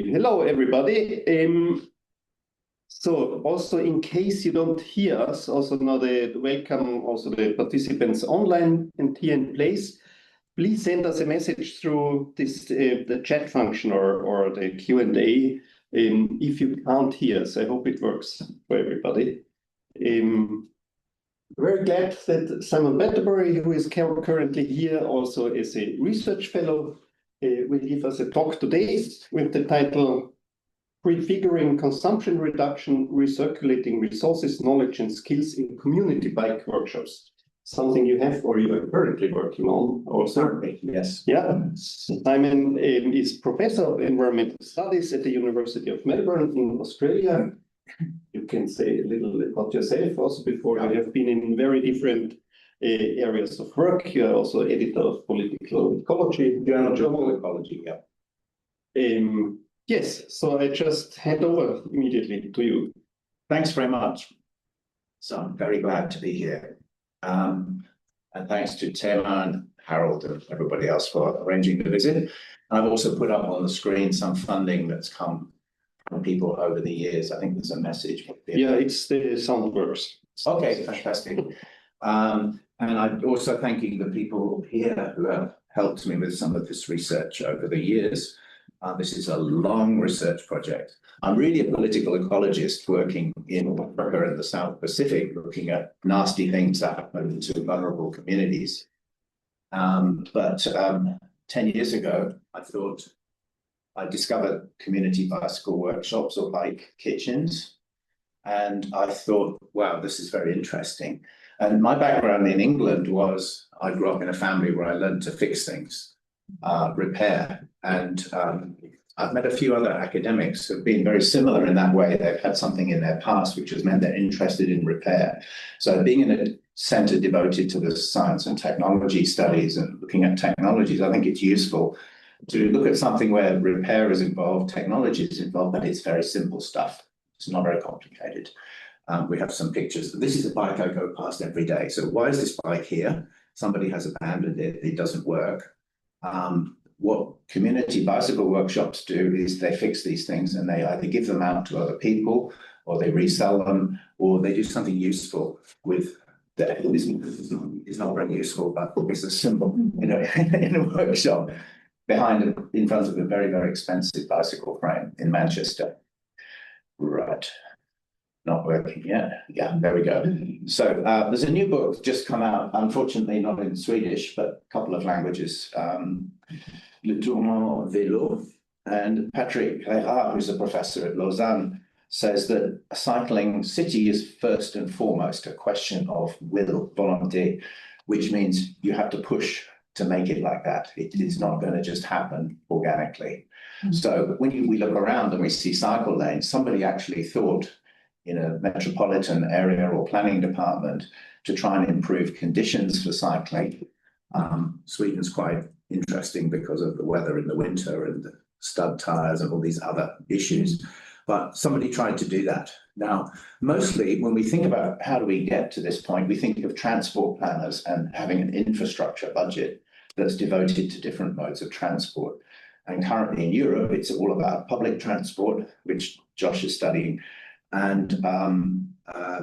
Hello, everybody. So also in case you don't hear us, also now welcome also the participants online and here in place. Please send us a message through this the chat function or the Q&A if you can't hear us. I hope it works for everybody. Very glad that Simon Batterbury, who is currently here also as a research fellow, will give us a talk today with the title Prefiguring Consumption Reduction, Recirculating Resources, Knowledge and Skills in Community Bike Workshops. Something you have or you are currently working on also. Yes. Yeah. Simon is Professor of Environmental Studies at the University of Melbourne in Australia. You can say a little about yourself also before you have been in very different areas of work. You are also editor of Political Ecology. Journal Ecology, yeah. Yes, so I just hand over immediately to you. Thanks very much. So I'm very glad to be here. And thanks to Tim and Harold and everybody else for arranging the visit. I've also put up on the screen some funding that's come from people over the years. I think there's a message. Yeah, it's the Soundworks. Okay, fantastic. And I'm also thanking the people here who have helped me with some of this research over the years. This is a long research project. I'm really a political ecologist working in Africa and the South Pacific, looking at nasty things that happen to vulnerable communities. But 10 years ago, I discovered community bicycle workshops or bike kitchens. And I thought, wow, this is very interesting. And my background in England was, I grew up in a family where I learned to fix things, repair. And I've met a few other academics who've been very similar in that way. They've had something in their past which has meant they're interested in repair. So being in a center devoted to the science and technology studies and looking at technologies, I think it's useful to look at something where repair is involved, technology is involved, but it's very simple stuff. It's not very complicated. We have some pictures. This is a bike I go past every day. So why is this bike here? Somebody has abandoned it. It doesn't work. What community bicycle workshops do is they fix these things and they either give them out to other people or they resell them or they do something useful with that. It's not very useful, but it's a symbol, in a workshop in front of a very, very expensive bicycle frame in Manchester. Right. Not working yet. Yeah, there we go. So there's a new book just come out, unfortunately not in Swedish, but a couple of languages. Le Tournant, Vélo. And Patrick Rérat, who's a professor at Lausanne, says that a cycling city is first and foremost a question of will, volonté, which means you have to push to make it like that. It is not going to just happen organically. So when we look around and we see cycle lanes, somebody actually thought in a metropolitan area or planning department to try and improve conditions for cycling. Sweden's quite interesting because of the weather in the winter and the stud tires and all these other issues. But somebody tried to do that. Now, mostly when we think about how do we get to this point, we think of transport planners and having an infrastructure budget that's devoted to different modes of transport. And currently in Europe, it's all about public transport, which Josh is studying, and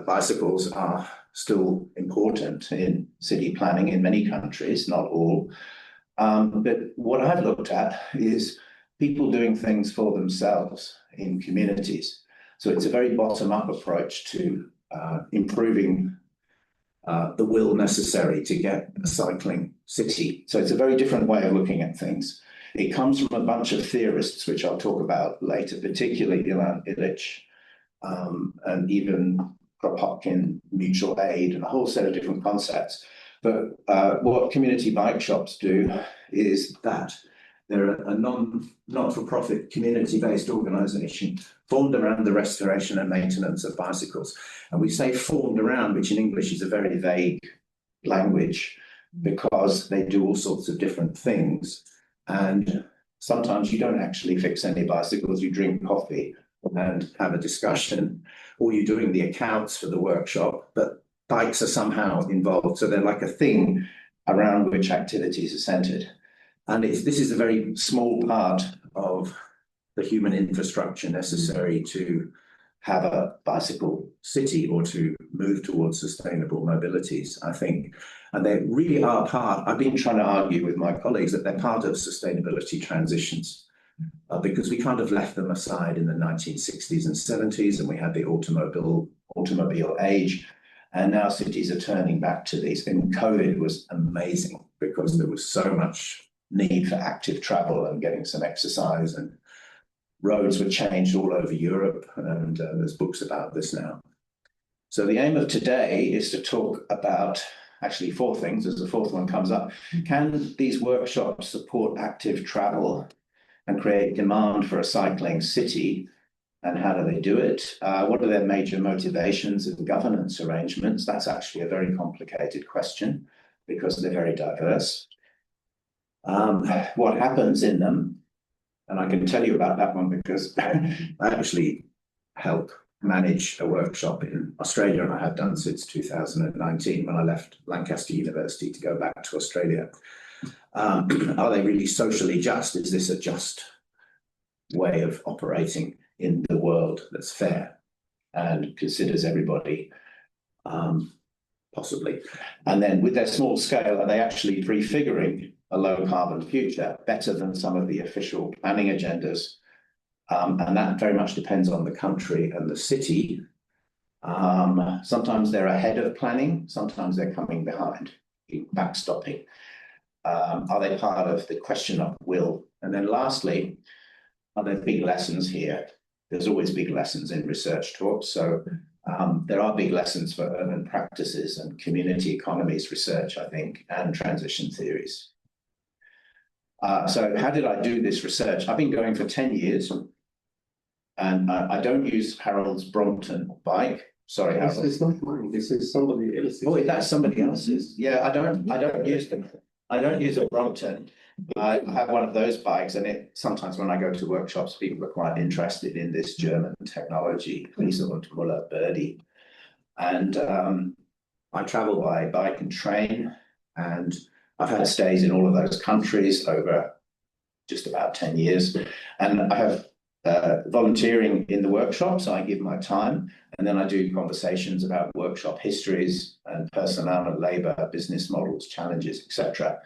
bicycles are still important in city planning in many countries, not all. But what I've looked at is people doing things for themselves in communities. So it's a very bottom-up approach to improving the will necessary to get a cycling city. So it's a very different way of looking at things. It comes from a bunch of theorists, which I'll talk about later, particularly Ivan Illich, and even Kropotkin, mutual aid, and a whole set of different concepts. But what community bike shops do is that they're a not-for-profit, community-based organisation formed around the restoration and maintenance of bicycles. And we say formed around, which in English is a very vague language, because they do all sorts of different things. And sometimes you don't actually fix any bicycles, you drink coffee and have a discussion, or you're doing the accounts for the workshop, but bikes are somehow involved. So they're like a thing around which activities are centered. And this is a very small part of the human infrastructure necessary to have a bicycle city or to move towards sustainable mobilities, I think. And they really are part, I've been trying to argue with my colleagues that they're part of sustainability transitions, because we kind of left them aside in the 1960s and 70s, and we had the automobile age, and now cities are turning back to these. And COVID was amazing because there was so much need for active travel and getting some exercise, and roads were changed all over Europe, and there's books about this now. So the aim of today is to talk about actually four things, as the fourth one comes up. Can these workshops support active travel and create demand for a cycling city? And how do they do it? What are their major motivations and governance arrangements? That's actually a very complicated question because they're very diverse. What happens in them? And I can tell you about that one because I actually help manage a workshop in Australia, and I have done since 2019 when I left Lancaster University to go back to Australia. Are they really socially just? Is this a just way of operating in the world that's fair and considers everybody, possibly? And then with their small scale, are they actually prefiguring a low carbon future better than some of the official planning agendas? And that very much depends on the country and the city. Sometimes they're ahead of planning, sometimes they're coming behind, backstopping. Are they part of the question of will? And then lastly, are there big lessons here? There's always big lessons in research talks. So there are big lessons for urban practices and community economies research, I think, and transition theories. So how did I do this research? I've been going for 10 years, and I don't use Harold's Brompton bike. Sorry, Harold. This is not mine. This is somebody else's. Oh, that's somebody else's. Yeah, I don't use them. I don't use a Brompton. I have one of those bikes, and sometimes when I go to workshops, people are quite interested in this German technology, willful birdie. And I travel by bike and train, and I've had stays in all of those countries over just about 10 years. And I have volunteering in the workshops. I give my time, and then I do conversations about workshop histories and personnel and labor, business models, challenges, etc.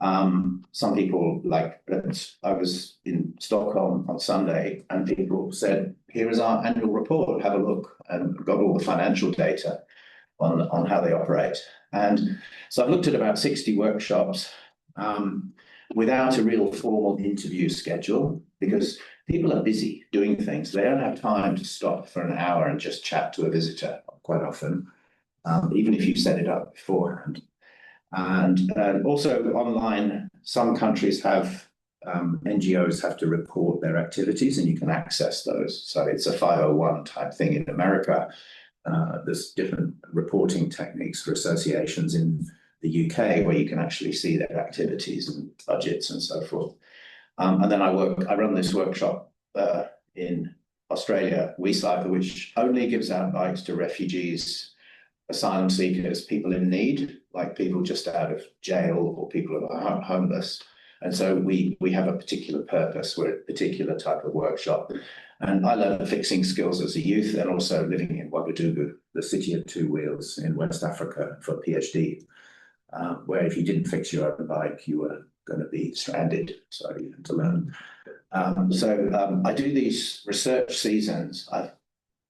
Some people, like, I was in Stockholm on Sunday, and people said, here is our annual report, have a look, and got all the financial data on how they operate. And so I've looked at about 60 workshops without a real formal interview schedule, because people are busy doing things. They don't have time to stop for an hour and just chat to a visitor quite often, even if you set it up beforehand. And also online, some countries have NGOs have to report their activities, and you can access those. So it's a 501 type thing in America. There's different reporting techniques for associations in the UK where you can actually see their activities and budgets and so forth. And then I run this workshop in Australia, WeCycle, which only gives out bikes to refugees, asylum seekers, people in need, like people just out of jail or people who are homeless. And so we have a particular purpose. We're a particular type of workshop. And I learned fixing skills as a youth, and also living in Ouagadougou, the city of two wheels in West Africa, for a PhD, where if you didn't fix your own bike, you were going to be stranded. So you had to learn. I do these research seasons. I've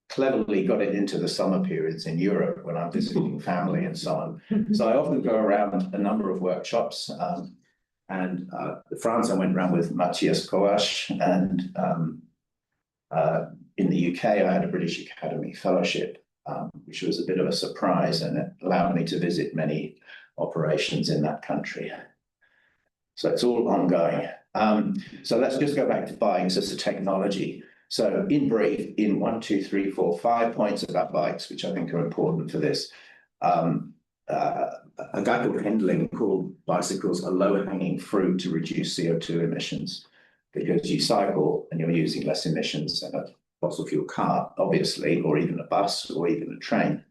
cleverly got it into the summer periods in Europe when I'm visiting family and so on. So I often go around a number of workshops. And France, I went around with Matthias Coache, and in the UK, I had a British Academy fellowship, which was a bit of a surprise, and it allowed me to visit many operations in that country. So it's all ongoing. So let's just go back to bikes as a technology. So in brief, in 1, 2, 3, 4, 5 points about bikes, which I think are important for this, a guy called Hendling called bicycles a low-hanging fruit to reduce CO2 emissions, because you cycle and you're using less emissions than a fossil fuel car, obviously, or even a bus or even a train.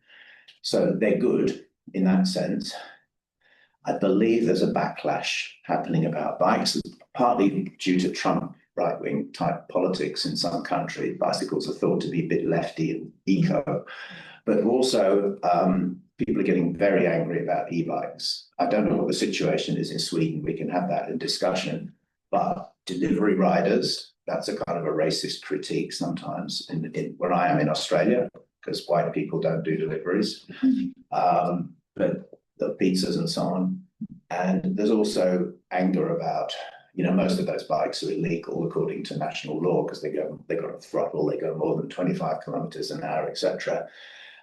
So they're good in that sense. I believe there's a backlash happening about bikes, partly due to Trump right-wing type politics in some countries. Bicycles are thought to be a bit lefty and eco, but also people are getting very angry about e-bikes. I don't know what the situation is in Sweden. We can have that in discussion, but delivery riders, that's a kind of a racist critique sometimes where I am in Australia, because white people don't do deliveries, but the pizzas and so on. And there's also anger about, most of those bikes are illegal according to national law because they got a throttle, they go more than 25 kilometers an hour, etc.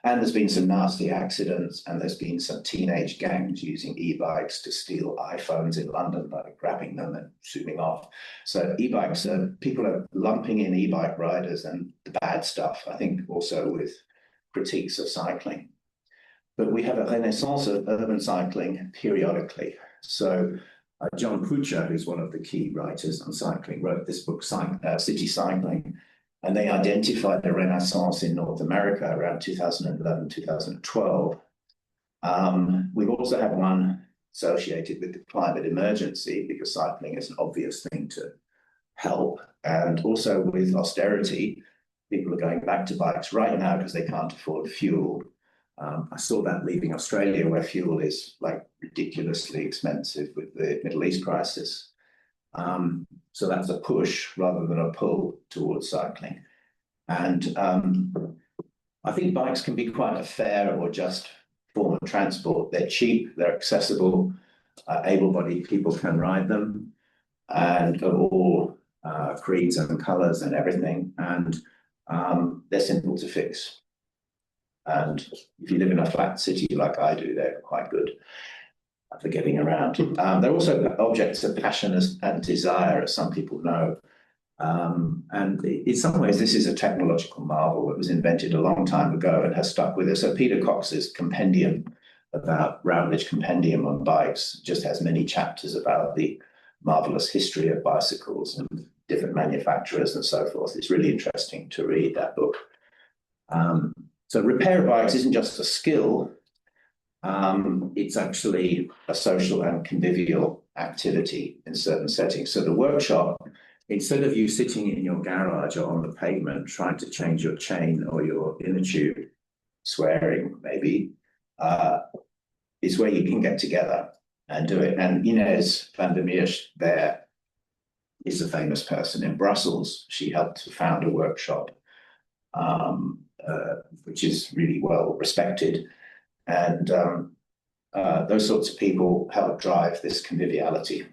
And there's been some nasty accidents, and there's been some teenage gangs using e-bikes to steal iPhones in London by grabbing them and shooting off. So e-bikes, people are lumping in e-bike riders and the bad stuff, I think also with critiques of cycling. But we have a renaissance of urban cycling periodically. So John Puccia, who's one of the key writers on cycling, wrote this book, City Cycling, and they identified the Renaissance in North America around 2011, 2012. We've also had one associated with the climate emergency, because cycling is an obvious thing to help. And also with austerity, people are going back to bikes right now because they can't afford fuel. I saw that leaving Australia, where fuel is like ridiculously expensive with the Middle East crisis. So that's a push rather than a pull towards cycling. And I think bikes can be quite a fair or just form of transport. They're cheap, they're accessible, able-bodied people can ride them, and of all creeds and colours and everything. And they're simple to fix. And if you live in a flat city like I do, they're quite good for getting around. They're also objects of passion and desire, as some people know. And in some ways, this is a technological marvel that was invented a long time ago and has stuck with us. So Peter Cox's compendium Routledge compendium on bikes just has many chapters about the marvelous history of bicycles and different manufacturers and so forth. It's really interesting to read that book. So repair of bikes isn't just a skill, it's actually a social and convivial activity in certain settings. So the workshop, instead of you sitting in your garage or on the pavement trying to change your chain or your inner tube, swearing maybe, is where you can get together and do it. And Inez van der Meers there is a famous person in Brussels. She helped to found a workshop, which is really well respected. And those sorts of people help drive this conviviality.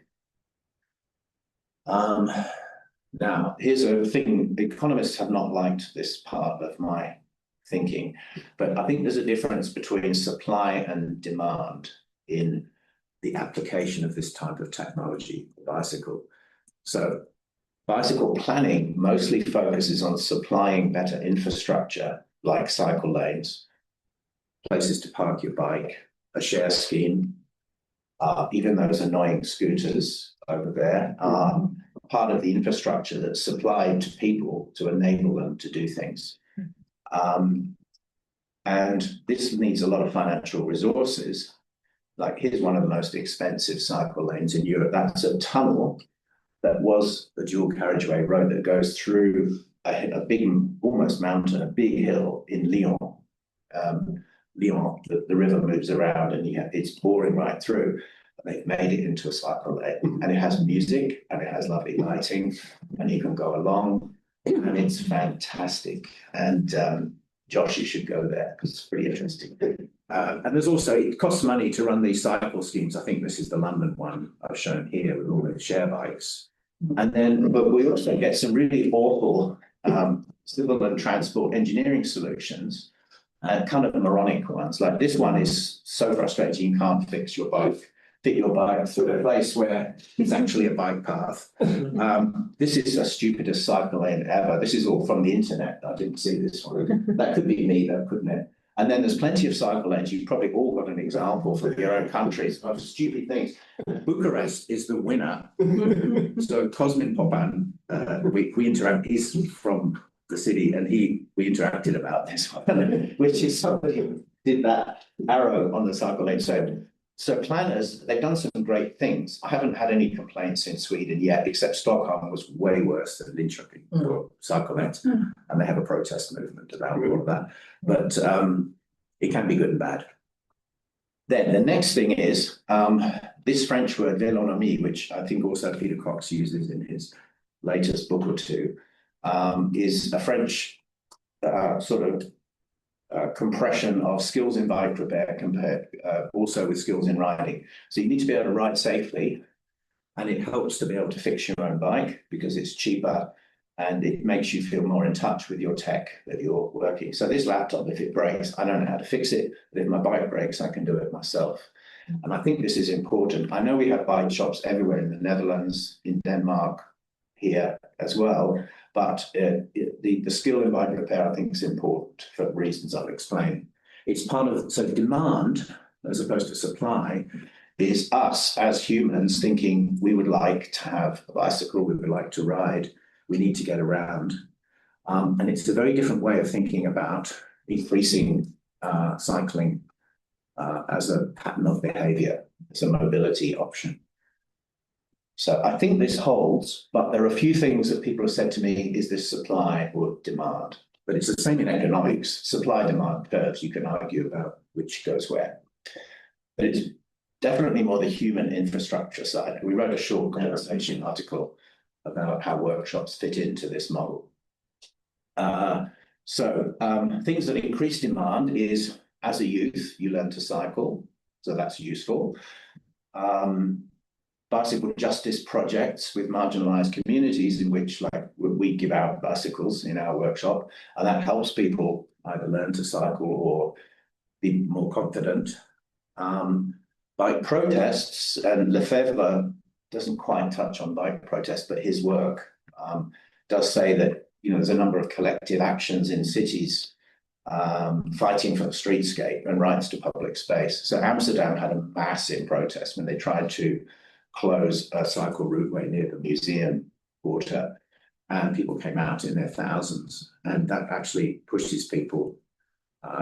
Now, here's a thing, economists have not liked this part of my thinking, but I think there's a difference between supply and demand in the application of this type of technology, the bicycle. So bicycle planning mostly focuses on supplying better infrastructure like cycle lanes, places to park your bike, a share scheme, even those annoying scooters over there are part of the infrastructure that's supplied to people to enable them to do things. And this needs a lot of financial resources. Like here's one of the most expensive cycle lanes in Europe. That's a tunnel that was a dual carriageway road that goes through a big, almost mountain, a big hill in Lyon. Lyon, the river moves around and it's pouring right through. They've made it into a cycle lane, and it has music and it has lovely lighting, and you can go along, and it's fantastic. And Josh, you should go there because it's pretty interesting. And there's also, it costs money to run these cycle schemes. I think this is the London one I've shown here with all the share bikes. And then, but we also get some really awful civil and transport engineering solutions, kind of moronic ones. Like this one is so frustrating, you can't fit your bike through a place where it's actually a bike path. This is the stupidest cycle lane ever. This is all from the internet. I didn't see this one. That could be me though, couldn't it? And then there's plenty of cycle lanes. You've probably all got an example from your own countries of stupid things. Bucharest is the winner. So Cosmin Popan, we interact, he's from the city, and we interacted about this one, which is somebody who did that arrow on the cycle lane. So So planners, they've done some great things. I haven't had any complaints in Sweden yet, except Stockholm was way worse than Linköping or Cyclage, and they have a protest movement about all of that. But it can be good and bad. Then the next thing is this French word vélonomie, which I think also Peter Cox uses in his latest book or two, is a French sort of compression of skills in bike repair compared also with skills in riding. So you need to be able to ride safely, and it helps to be able to fix your own bike because it's cheaper and it makes you feel more in touch with your tech that you're working. So this laptop, if it breaks, I don't know how to fix it, but if my bike breaks, I can do it myself. And I think this is important. I know we have bike shops everywhere in the Netherlands, in Denmark, here as well. But the skill in bike repair, I think, is important for reasons I'll explain. It's part of, so demand, as opposed to supply, is us as humans thinking we would like to have a bicycle, we would like to ride, we need to get around. And it's a very different way of thinking about increasing cycling as a pattern of behavior, as a mobility option. So I think this holds, but there are a few things that people have said to me, is this supply or demand? But it's the same in economics, supply-demand curves, you can argue about which goes where. But it's definitely more the human infrastructure side. We wrote a short conversation article about how workshops fit into this model. Things that increase demand is, as a youth, you learn to cycle, so that's useful. Bicycle justice projects with marginalised communities in which, like, we give out bicycles in our workshop, and that helps people either learn to cycle or be more confident. Bike protests, and Lefebvre doesn't quite touch on bike protests, but his work does say that, you know, there's a number of collective actions in cities fighting for the streetscape and rights to public space. So Amsterdam had a massive protest when they tried to close a cycle routeway near the museum quarter, and people came out in their thousands, and that actually pushes people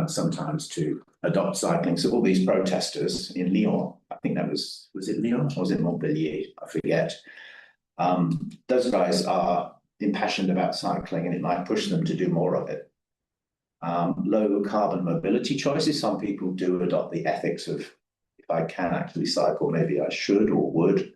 sometimes to adopt cycling. So all these protesters in Lyon, I think that was it Lyon or was it Montpellier? I forget. Those guys are impassioned about cycling, and it might push them to do more of it. Low carbon mobility choices. Some people do adopt the ethics of, if I can actually cycle, maybe I should or would.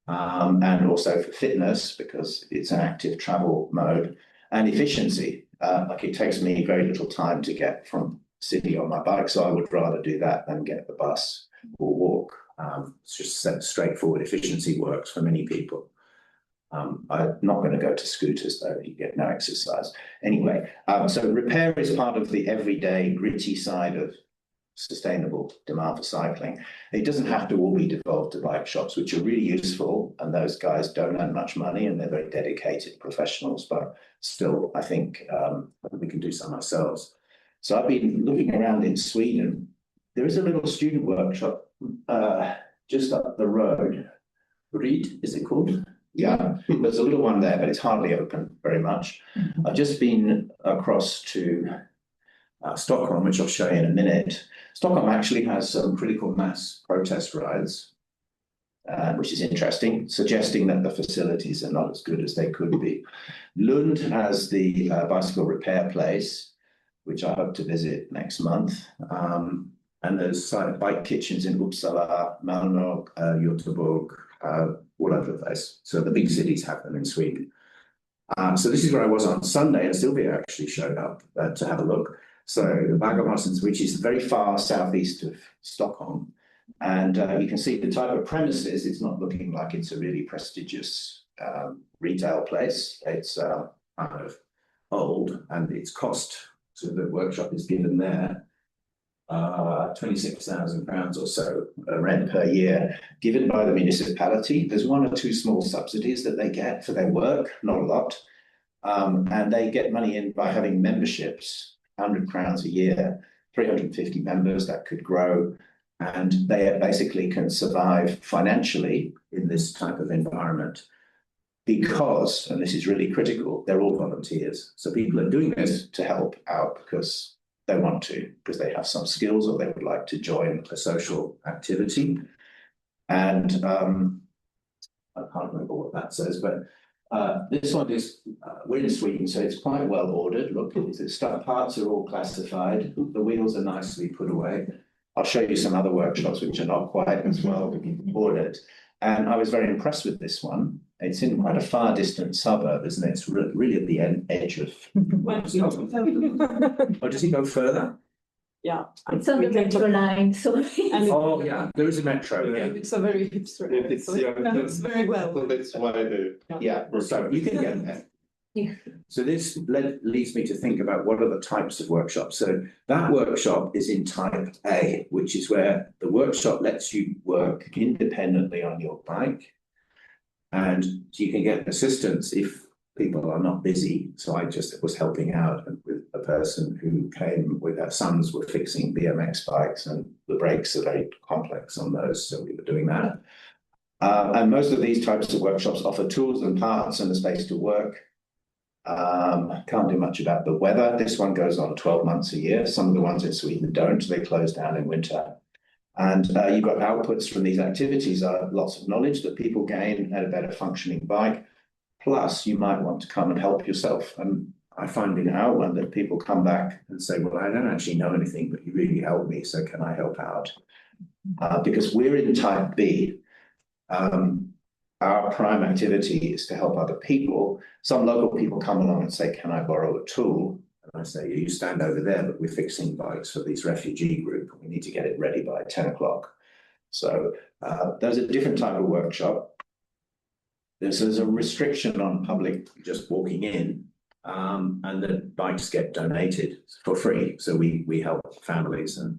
And also for fitness, because it's an active travel mode, and efficiency. Like, it takes me very little time to get from city on my bike, so I would rather do that than get the bus or walk. It's just straightforward. Efficiency works for many people. I'm not going to go to scooters, though. You get no exercise. Anyway, so repair is part of the everyday gritty side of sustainable demand for cycling. It doesn't have to all be devolved to bike shops, which are really useful, and those guys don't earn much money and they're very dedicated professionals, but still, I think we can do some ourselves. So I've been looking around in Sweden. There is a little student workshop just up the road. Reed, is it called? Yeah, there's a little one there, but it's hardly open very much. I've just been across to Stockholm, which I'll show you in a minute. Stockholm actually has some critical mass protest rides, which is interesting, suggesting that the facilities are not as good as they could be. Lund has the bicycle repair place, which I hope to visit next month. And there's bike kitchens in Uppsala, Malmö, Göteborg, all over the place. So the big cities have them in Sweden. So this is where I was on Sunday, and Sylvia actually showed up to have a look. So the Bagarmossens, which is very far southeast of Stockholm, and you can see the type of premises. It's not looking like it's a really prestigious retail place. It's kind of old, and its cost to the workshop is given there £26,000 or so rent per year, given by the municipality. There's one or two small subsidies that they get for their work, not a lot, and they get money in by having memberships. £100 a year, 350 members, that could grow, and they basically can survive financially in this type of environment because, and this is really critical, they're all volunteers. So people are doing this to help out because they want to, because they have some skills or they would like to join a social activity. And I can't remember what that says, but this one is, we're in Sweden, so it's quite well ordered. Look, the parts are all classified. The wheels are nicely put away. I'll show you some other workshops which are not quite as well ordered. And I was very impressed with this one. It's in quite a far distant suburb, isn't it? It's really at the edge of. Oh, does he go further? Yeah. It's on the metro line, so. Oh, yeah, there is a metro. Yeah. It's a very hipster. It's, yeah, It's very well. So that's why the. Yeah, so you can get there. Yeah. So this leads me to think about what are the types of workshops. So that workshop is in type A, which is where the workshop lets you work independently on your bike. And you can get assistance if people are not busy. So I just was helping out with a person who came with her sons were fixing BMX bikes, and the brakes are very complex on those. So we were doing that. And most of these types of workshops offer tools and parts and a space to work. Can't do much about the weather. This one goes on 12 months a year. Some of the ones in Sweden don't. They close down in winter. And you've got outputs from these activities are lots of knowledge that people gain at a better functioning bike. Plus, you might want to come and help yourself. And I find in our one that people come back and say, well, I don't actually know anything, but you really helped me. So can I help out? Because we're in type B. Our prime activity is to help other people. Some local people come along and say, can I borrow a tool? And I say, you stand over there, but we're fixing bikes for this refugee group. We need to get it ready by 10 o'clock. So there's a different type of workshop. There's a restriction on public just walking in, and the bikes get donated for free. So we help families and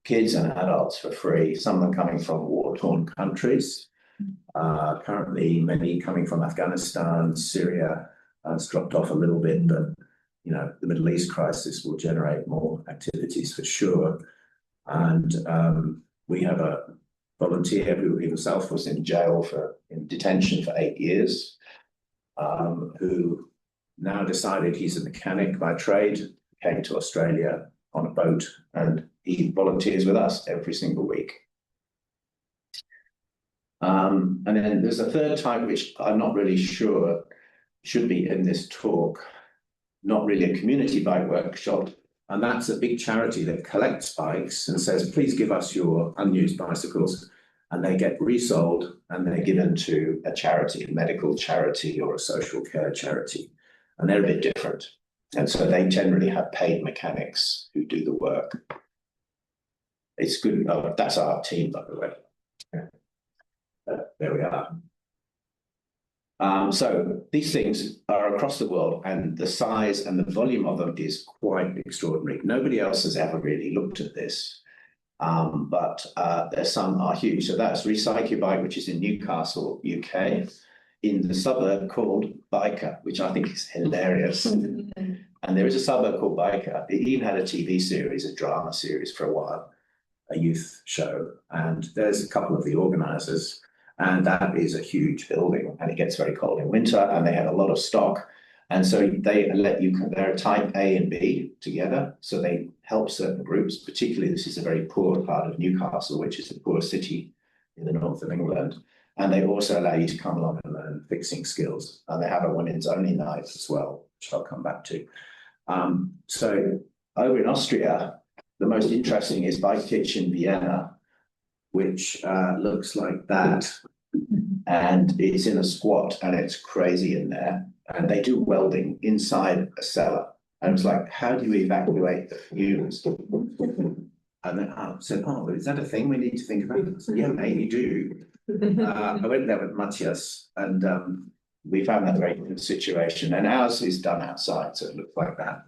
kids and adults for free. Some of them coming from war-torn countries. Currently, many coming from Afghanistan, Syria. It's dropped off a little bit, but you know, the Middle East crisis will generate more activities for sure. And we have a volunteer who himself was in detention for 8 years, who now decided he's a mechanic by trade, came to Australia on a boat, and he volunteers with us every single week. And then there's a third type, which I'm not really sure should be in this talk, not really a community bike workshop. And that's a big charity that collects bikes and says, please give us your unused bicycles. And they get resold and they're given to a charity, a medical charity or a social care charity. And they're a bit different. And so they generally have paid mechanics who do the work. It's good. Oh, that's our team, by the way. There we are. So these things are across the world, and the size and the volume of them is quite extraordinary. Nobody else has ever really looked at this, but there's some are huge. So that's Recirculating, which is in Newcastle, UK, in the suburb called Biker, which I think is hilarious. And there is a suburb called Biker. It even had a TV series, a drama series for a while, a youth show. And there's a couple of the organisers. And that is a huge building, and it gets very cold in winter, and they have a lot of stock. And so they let you compare type A and B together. So they help certain groups, particularly this is a very poor part of Newcastle, which is a poor city in the north of England. And they also allow you to come along and learn fixing skills. And they have a women's only night as well, which I'll come back to. So over in Austria, the most interesting is Bike Kitchen Vienna, which looks like that, and it's in a squat, and it's crazy in there, and they do welding inside a cellar. And it was like, how do you evacuate the fumes? And then I said, oh, is that a thing we need to think about? I said, yeah, maybe do. I went there with Matthias, and we found that a very good situation, and ours is done outside, so it looks like that.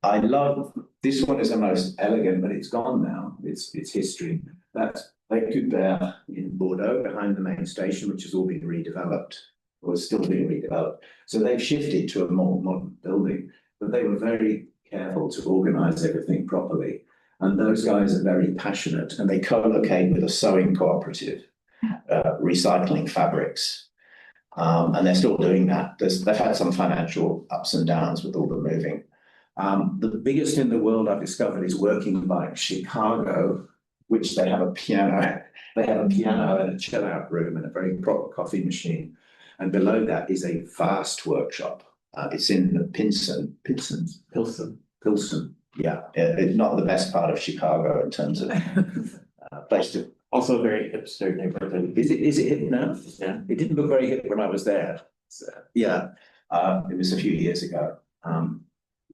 I love, this one is the most elegant, but it's gone now. It's history. That's Lake Coubert in Bordeaux, behind the main station, which has all been redeveloped, or is still being redeveloped. So they've shifted to a more modern building, but they were very careful to organise everything properly. And those guys are very passionate, and they co-locate with a sewing cooperative, recycling fabrics. And they're still doing that. They've had some financial ups and downs with all the moving. The biggest in the world I've discovered is Working Bike Chicago, which they have a piano. They have a piano and a chill out room and a very proper coffee machine. And below that is a vast workshop. It's in the Pilsen. Yeah, it's not the best part of Chicago in terms of place to. Also a very hipster neighborhood. Is it hip now? Yeah. It didn't look very hip when I was there. So, yeah, it was a few years ago.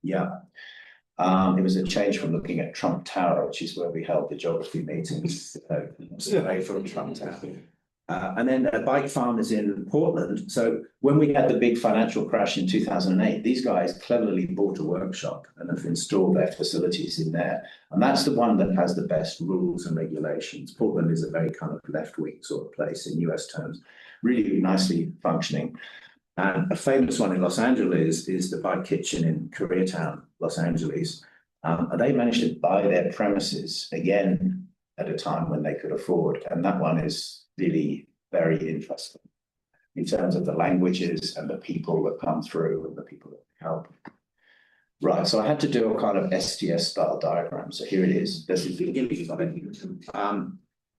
It was a change from looking at Trump Tower, which is where we held the geography meetings, away from Trump Tower. And then Bike Farm is in Portland. So when we had the big financial crash in 2008, these guys cleverly bought a workshop and have installed their facilities in there. And that's the one that has the best rules and regulations. Portland is a very kind of left-wing sort of place in US terms, really nicely functioning. And a famous one in Los Angeles is the Bike Kitchen in Koreatown, Los Angeles. And they managed to buy their premises again at a time when they could afford. And that one is really very interesting in terms of the languages and the people that come through and the people that help. Right, so I had to do a kind of STS style diagram. So here it is. This is the beginning of it.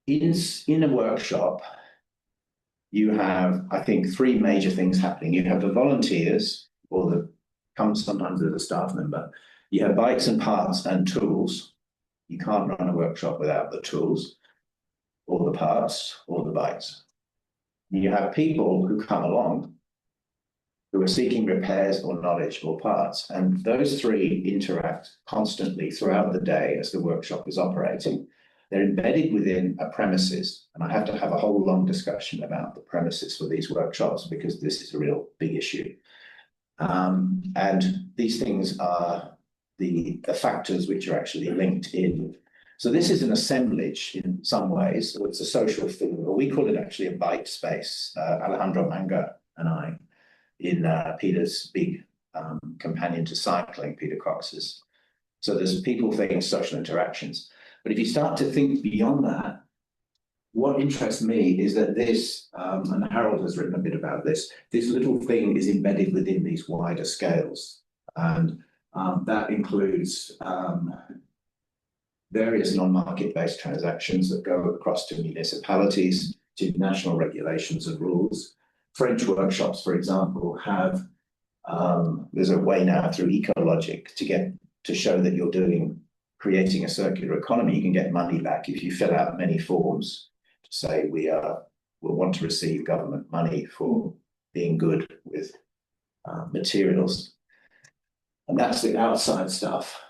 In a workshop, you have, I think, three major things happening. You have the volunteers, or sometimes there's a staff member. You have bikes and parts and tools. You can't run a workshop without the tools, or the parts, or the bikes. You have people who come along who are seeking repairs or knowledge or parts. And those three interact constantly throughout the day as the workshop is operating. They're embedded within a premises. And I have to have a whole long discussion about the premises for these workshops because this is a real big issue. And these things are the factors which are actually linked in. So this is an assemblage in some ways, or it's a social field, or we call it actually a bike space. Alejandro Manga and I, in Peter's big companion to cycling, Peter Cox's. So there's people, things, social interactions. But if you start to think beyond that, what interests me is that this, and Harold has written a bit about this, this little thing is embedded within these wider scales. And that includes various non-market-based transactions that go across to municipalities, to national regulations and rules. French workshops, for example, have, there's a way now through Ecologic to show that you're creating a circular economy. You can get money back if you fill out many forms to say we'll want to receive government money for being good with materials. And that's the outside stuff.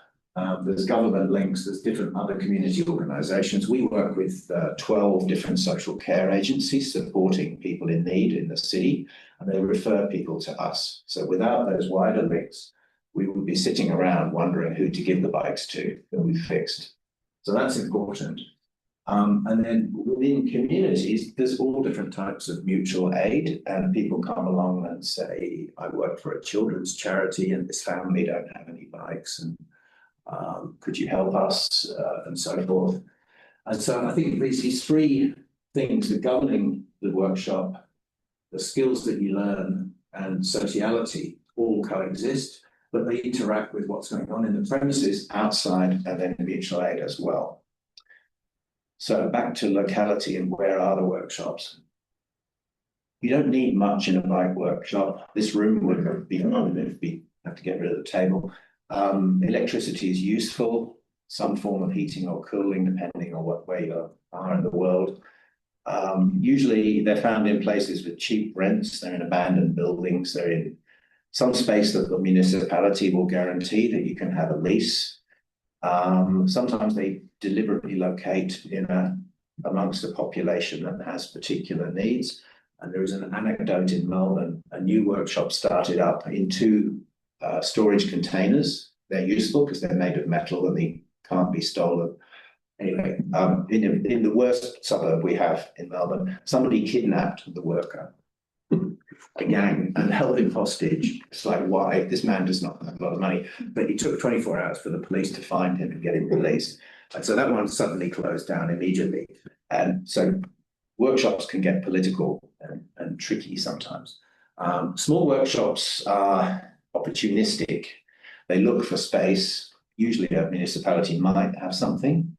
There's government links, there's different other community organizations. We work with 12 different social care agencies supporting people in need in the city, and they refer people to us. So without those wider links, we would be sitting around wondering who to give the bikes to that we've fixed. So that's important. And then within communities, there's all different types of mutual aid, and people come along and say, I work for a children's charity and this family don't have any bikes, and could you help us, and so forth. And so I think these three things, the governing the workshop, the skills that you learn, and sociality all coexist, but they interact with what's going on in the premises outside and then mutual aid as well. So back to locality and where are the workshops? You don't need much in a bike workshop. This room would be fine if we have to get rid of the table. Electricity is useful, some form of heating or cooling, depending on where you are in the world. Usually they're found in places with cheap rents. They're in abandoned buildings. They're in some space that the municipality will guarantee that you can have a lease. Sometimes they deliberately locate amongst a population that has particular needs. And there is an anecdote in Melbourne. A new workshop started up in two storage containers. They're useful because they're made of metal and they can't be stolen. Anyway, in the worst suburb we have in Melbourne, somebody kidnapped the worker, a gang, and held him hostage. It's like, why? This man does not have a lot of money. But it took 24 hours for the police to find him and get him released. And so that one suddenly closed down immediately. And so workshops can get political and tricky sometimes. Small workshops are opportunistic. They look for space. Usually a municipality might have something.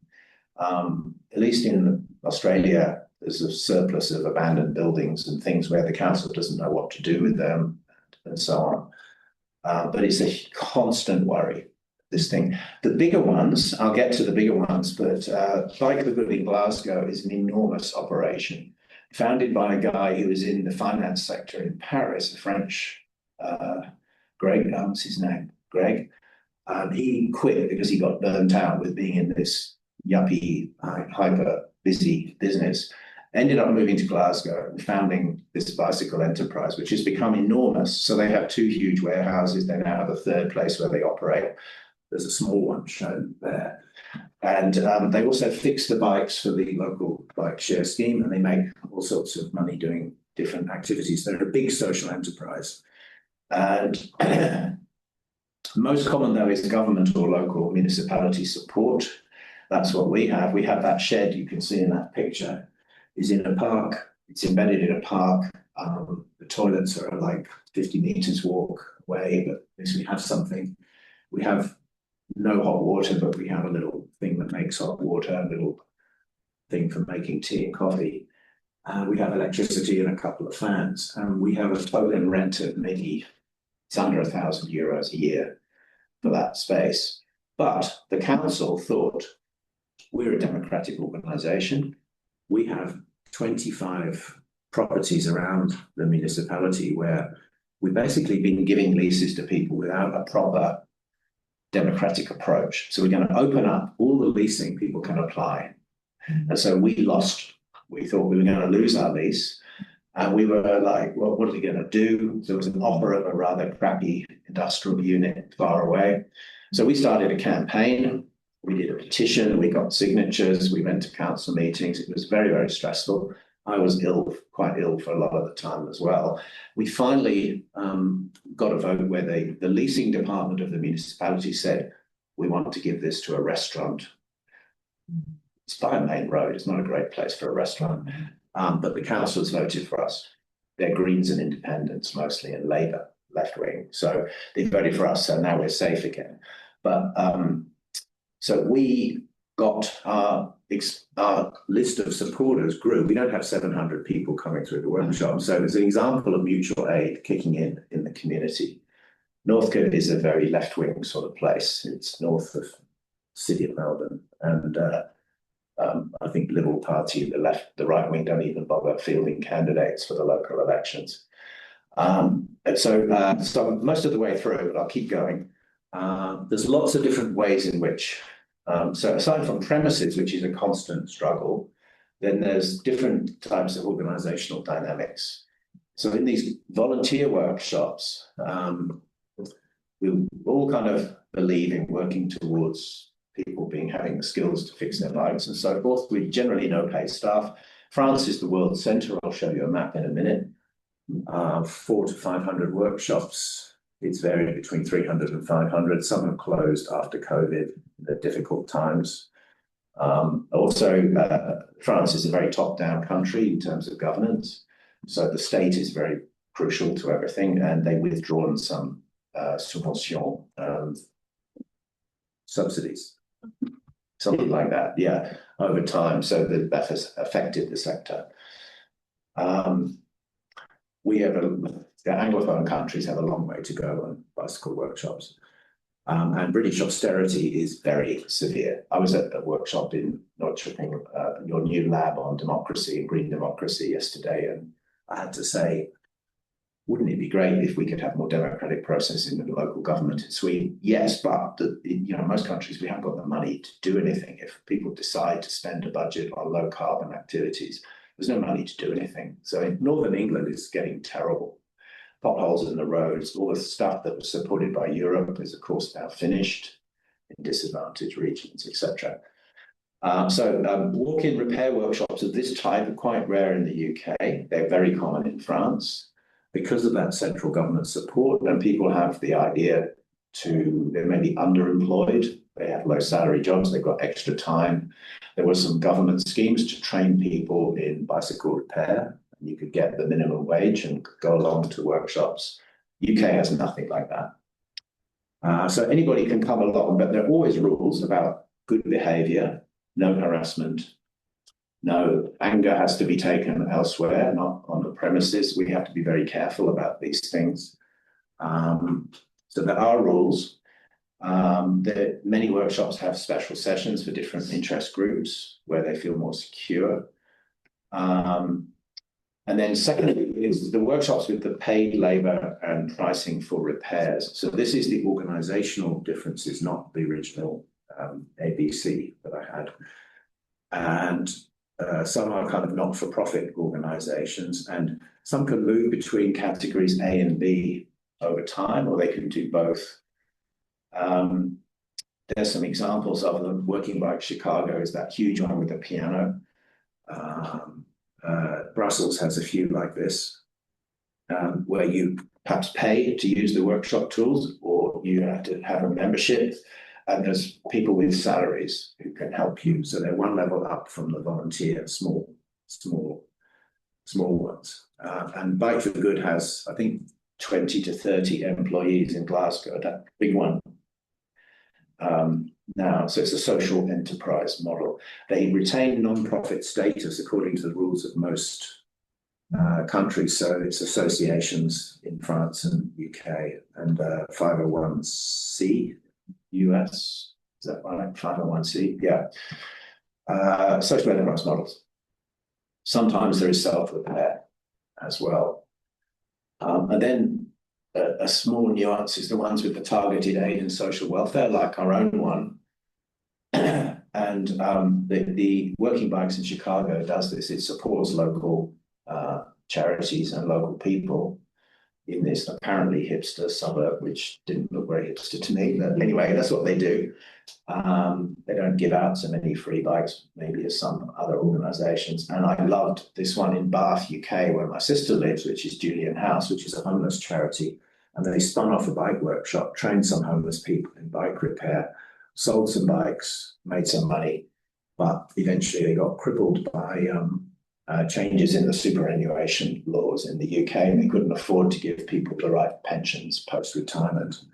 At least in Australia, there's a surplus of abandoned buildings and things where the council doesn't know what to do with them and so on. But it's a constant worry, this thing. The bigger ones, I'll get to the bigger ones, but Cyclage in Glasgow is an enormous operation, founded by a guy who was in the finance sector in Paris, a French, Greg, what's his name? Greg. He quit because he got burnt out with being in this yuppie, hyper busy business. Ended up moving to Glasgow and founding this bicycle enterprise, which has become enormous. So they have 2 huge warehouses. They now have a 3rd place where they operate. There's a small one shown there. And they also fix the bikes for the local bike share scheme, and they make all sorts of money doing different activities. They're a big social enterprise. And most common, though, is government or local municipality support. That's what we have. We have that shed you can see in that picture is in a park. It's embedded in a park. The toilets are like 50 meters walk away, but at least we have something. We have no hot water, but we have a little thing that makes hot water, a little thing for making tea and coffee. We have electricity and a couple of fans. And we have a total rent of maybe it's under €1,000 a year for that space. But the council thought, we're a democratic organisation. We have 25 properties around the municipality where we've basically been giving leases to people without a proper democratic approach. So we're going to open up all the leasing people can apply. And so we thought we were going to lose our lease. And we were like, well, what are we going to do? There was an offer of a rather crappy industrial unit far away. So we started a campaign. We did a petition. We got signatures. We went to council meetings. It was very, very stressful. I was quite ill for a lot of the time as well. We finally got a vote where the leasing department of the municipality said, we want to give this to a restaurant. It's by a main road. It's not a great place for a restaurant. But the councils voted for us. They're Greens and Independents mostly, and Labour, left wing. So they voted for us. So now we're safe again. But so we got our list of supporters grew. We don't have 700 people coming through the workshop. So it's an example of mutual aid kicking in the community. Northcote is a very left-wing sort of place. It's north of the city of Melbourne. And I think Liberal Party, the right wing don't even bother fielding candidates for the local elections. So most of the way through, but I'll keep going. There's lots of different ways in which, so aside from premises, which is a constant struggle, then there's different types of organizational dynamics. So in these volunteer workshops, we all kind of believe in working towards people having the skills to fix their bikes and so forth. We generally no paid staff. France is the world centre. I'll show you a map in a minute. 400 to 500 workshops. It's varied between 300 and 500. Some have closed after COVID, the difficult times. Also, France is a very top-down country in terms of governance. So the state is very crucial to everything, and they've withdrawn some subvention subsidies. Something like that, yeah, over time. So that has affected the sector. The Anglophone countries have a long way to go on bicycle workshops. And British austerity is very severe. I was at a workshop in Neukölln, your new lab on democracy and green democracy yesterday, and I had to say, wouldn't it be great if we could have more democratic process in the local government in Sweden? Yes, but most countries, we haven't got the money to do anything. If people decide to spend a budget on low carbon activities, there's no money to do anything. So in Northern England, it's getting terrible. Potholes in the roads, all the stuff that was supported by Europe is, of course, now finished in disadvantaged regions, etc. So walk-in repair workshops of this type are quite rare in the UK. They're very common in France. Because of that central government support, and people have the idea they may be underemployed, they have low salary jobs, they've got extra time. There were some government schemes to train people in bicycle repair. You could get the minimum wage and go along to workshops. UK has nothing like that. So anybody can come along, but there are always rules about good behavior, no harassment, no anger has to be taken elsewhere, not on the premises. We have to be very careful about these things. So there are rules. Many workshops have special sessions for different interest groups where they feel more secure. And then secondly is the workshops with the paid labour and pricing for repairs. So this is the organisational differences, not the original ABC that I had. And some are kind of not-for-profit organisations, and some can move between categories A and B over time, or they can do both. There's some examples of them. Working Bike Chicago is that huge one with the piano. Brussels has a few like this, where you perhaps pay to use the workshop tools, or you have to have a membership, and there's people with salaries who can help you. So they're one level up from the volunteer, small ones. And Bike for Good has, I think, 20 to 30 employees in Glasgow, that big one. Now, so it's a social enterprise model. They retain non-profit status according to the rules of most countries. So it's associations in France and UK, and 501c US. Is that right? 501c, yeah. Social enterprise models. Sometimes there is self-repair as well. And then a small nuance is the ones with the targeted aid and social welfare, like our own one. And the Working Bikes in Chicago does this. It supports local charities and local people in this apparently hipster suburb, which didn't look very hipster to me. But anyway, that's what they do. They don't give out so many free bikes, maybe as some other organisations. And I loved this one in Bath, UK, where my sister lives, which is Julian House, which is a homeless charity. And they spun off a bike workshop, trained some homeless people in bike repair, sold some bikes, made some money, but eventually they got crippled by changes in the superannuation laws in the UK, and they couldn't afford to give people the right pensions post-retirement.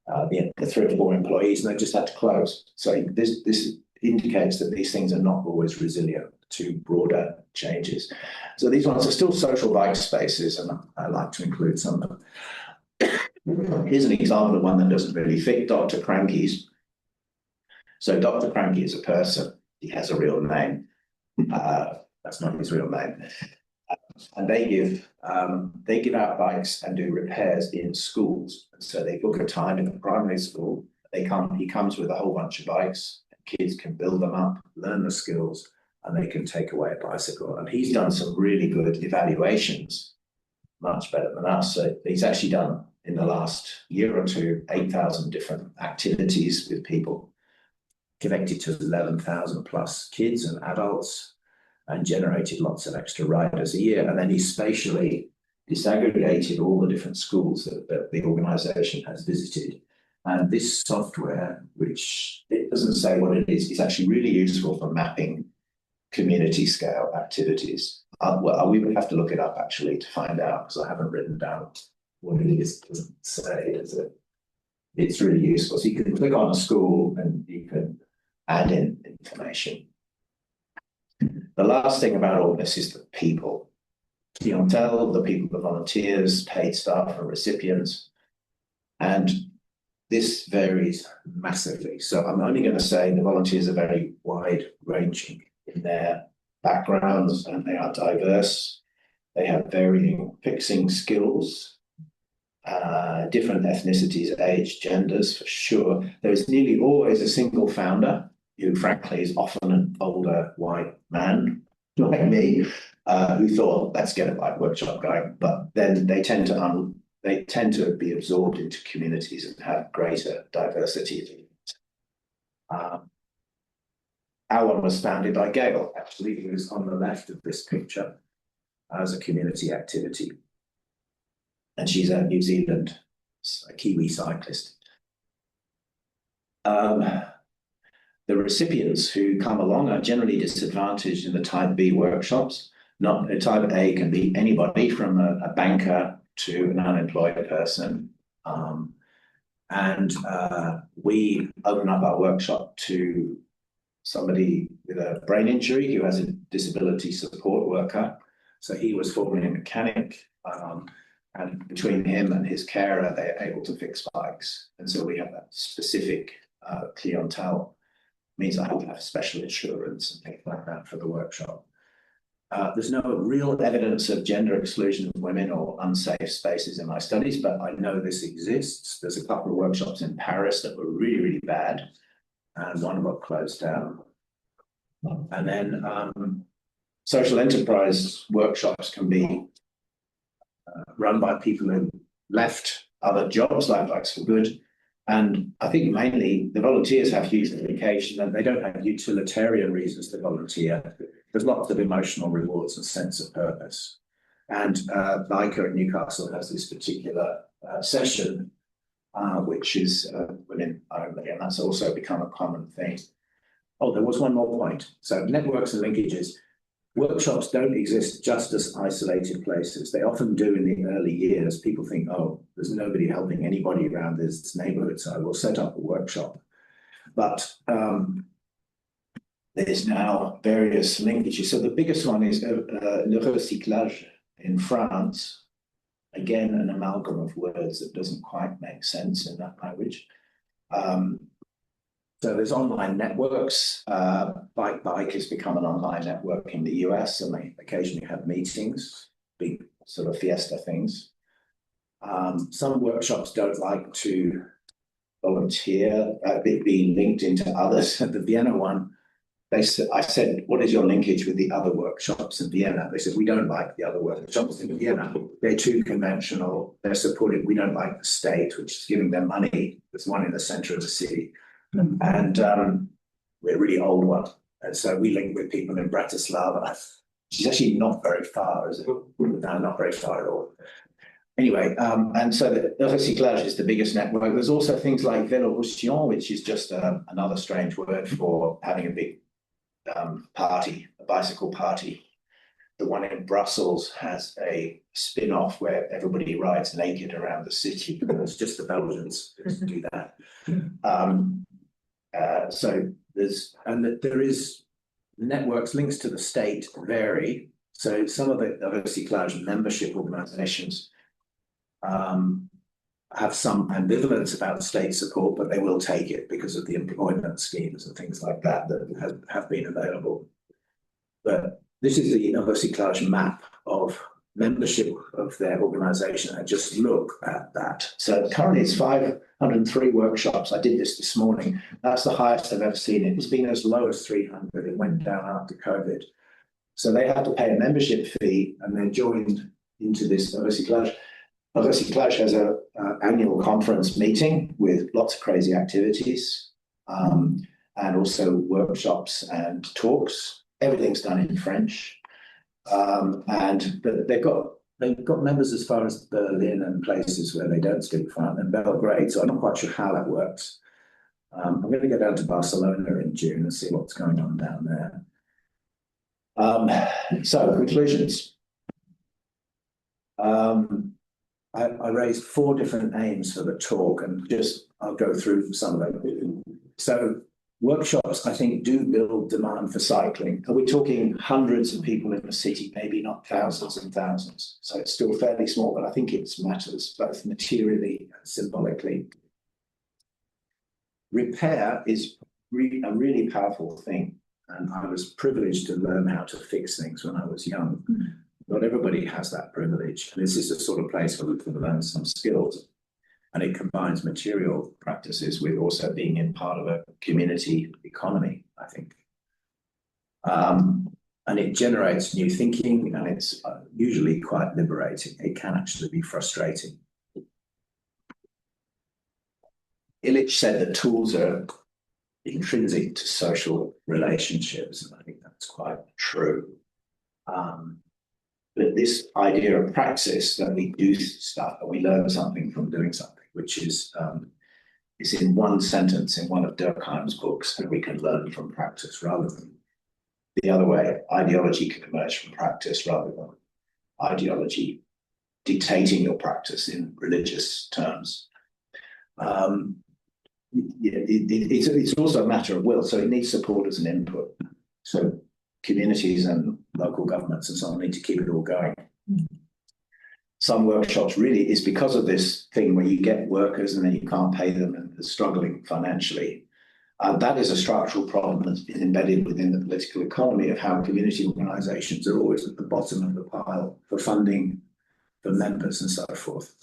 The 3 or 4 employees, and they just had to close. So this indicates that these things are not always resilient to broader changes. So these ones are still social bike spaces, and I like to include some of them. Here's an example of one that doesn't really fit, Dr. Cranky's. So Dr. Cranky is a person. He has a real name. That's not his real name. And they give out bikes and do repairs in schools. So they book a time in a primary school. He comes with a whole bunch of bikes. Kids can build them up, learn the skills, and they can take away a bicycle. And he's done some really good evaluations, much better than us. So he's actually done, in the last year or two, 8,000 different activities with people, connected to 11,000 plus kids and adults, and generated lots of extra riders a year. And then he spatially disaggregated all the different schools that the organisation has visited. And this software, which it doesn't say what it is actually really useful for mapping community scale activities. Well, we would have to look it up actually to find out, because I haven't written down what it is. It doesn't say, does it? It's really useful. So you can click on a school and you can add in information. The last thing about all this is the people. Clientele, the people, the volunteers, paid staff and recipients. And this varies massively. So I'm only going to say the volunteers are very wide-ranging in their backgrounds, and they are diverse. They have varying fixing skills, different ethnicities, age, genders, for sure. There is nearly always a single founder, who frankly is often an older white man like me, who thought, let's get a bike workshop going. But then they tend to be absorbed into communities and have greater diversity. Our one was founded by Gail, actually, who's on the left of this picture, as a community activity. And she's a New Zealand, a Kiwi cyclist. The recipients who come along are generally disadvantaged in the type B workshops. Type A can be anybody from a banker to an unemployed person. And we open up our workshop to somebody with a brain injury who has a disability support worker. So he was formerly a mechanic, and between him and his carer, they're able to fix bikes. And so we have that specific clientele. Means I have to have special insurance and things like that for the workshop. There's no real evidence of gender exclusion of women or unsafe spaces in my studies, but I know this exists. There's a couple of workshops in Paris that were really, really bad, and one got closed down. And then social enterprise workshops can be run by people who left other jobs like Bikes for Good. And I think mainly the volunteers have unification and they don't have utilitarian reasons to volunteer. There's lots of emotional rewards and sense of purpose. And Leica in Newcastle has this particular session, which is women only, and that's also become a common thing. Oh, there was one more point. So networks and linkages. Workshops don't exist just as isolated places. They often do in the early years. People think, oh, there's nobody helping anybody around this neighborhood, so I will set up a workshop. But there's now various linkages. So the biggest one is Recirculating in France. Again, an amalgam of words that doesn't quite make sense in that language. So there's online networks. Bike has become an online network in the US, and they occasionally have meetings, big sort of fiesta things. Some workshops don't like to volunteer, being linked into others. The Vienna one, I said, what is your linkage with the other workshops in Vienna? They said, we don't like the other workshops in Vienna. They're too conventional. They're supported. We don't like the state, which is giving them money. There's one in the center of the city. And we're a really old one. And so we link with people in Bratislava, which is actually not very far, is it? No, not very far at all. Anyway, and so the Cyclage is the biggest network. There's also things like vélo, which is just another strange word for having a big party, a bicycle party. The one in Brussels has a spin-off where everybody rides naked around the city. It's just the Belgians who do that. So there is networks, links to the state vary. So some of the Cyclage membership organizations have some ambivalence about state support, but they will take it because of the employment schemes and things like that that have been available. But this is the Cyclage map of membership of their organization, and just look at that. So currently it's 503 workshops. I did this morning. That's the highest I've ever seen it. It's been as low as 300. It went down after COVID. So they have to pay a membership fee and they're joined into this Cyclage. Cyclage has an annual conference meeting with lots of crazy activities and also workshops and talks. Everything's done in French. But they've got members as far as Berlin and places where they don't speak French, and Belgrade. So I'm not quite sure how that works. I'm going to go down to Barcelona in June and see what's going on down there. So conclusions. I raised 4 different aims for the talk, and I'll go through some of them. So workshops, I think, do build demand for cycling. Are we talking hundreds of people in the city, maybe not thousands and thousands? So it's still fairly small, but I think it matters both materially and symbolically. Repair is a really powerful thing. And I was privileged to learn how to fix things when I was young. Not everybody has that privilege. And this is a sort of place where we can learn some skills. And it combines material practices with also being in part of a community economy, I think. And it generates new thinking, and it's usually quite liberating. It can actually be frustrating. Illich said that tools are intrinsic to social relationships, and I think that's quite true. But this idea of praxis, that we do stuff, that we learn something from doing something, which is in one sentence in one of Durkheim's books, and we can learn from practice rather than the other way. Ideology can emerge from practice rather than ideology dictating your practice in religious terms. It's also a matter of will, so it needs supporters and input. So communities and local governments and so on need to keep it all going. Some workshops really is because of this thing where you get workers and then you can't pay them and they're struggling financially. That is a structural problem that's been embedded within the political economy of how community organisations are always at the bottom of the pile for funding for members and so forth.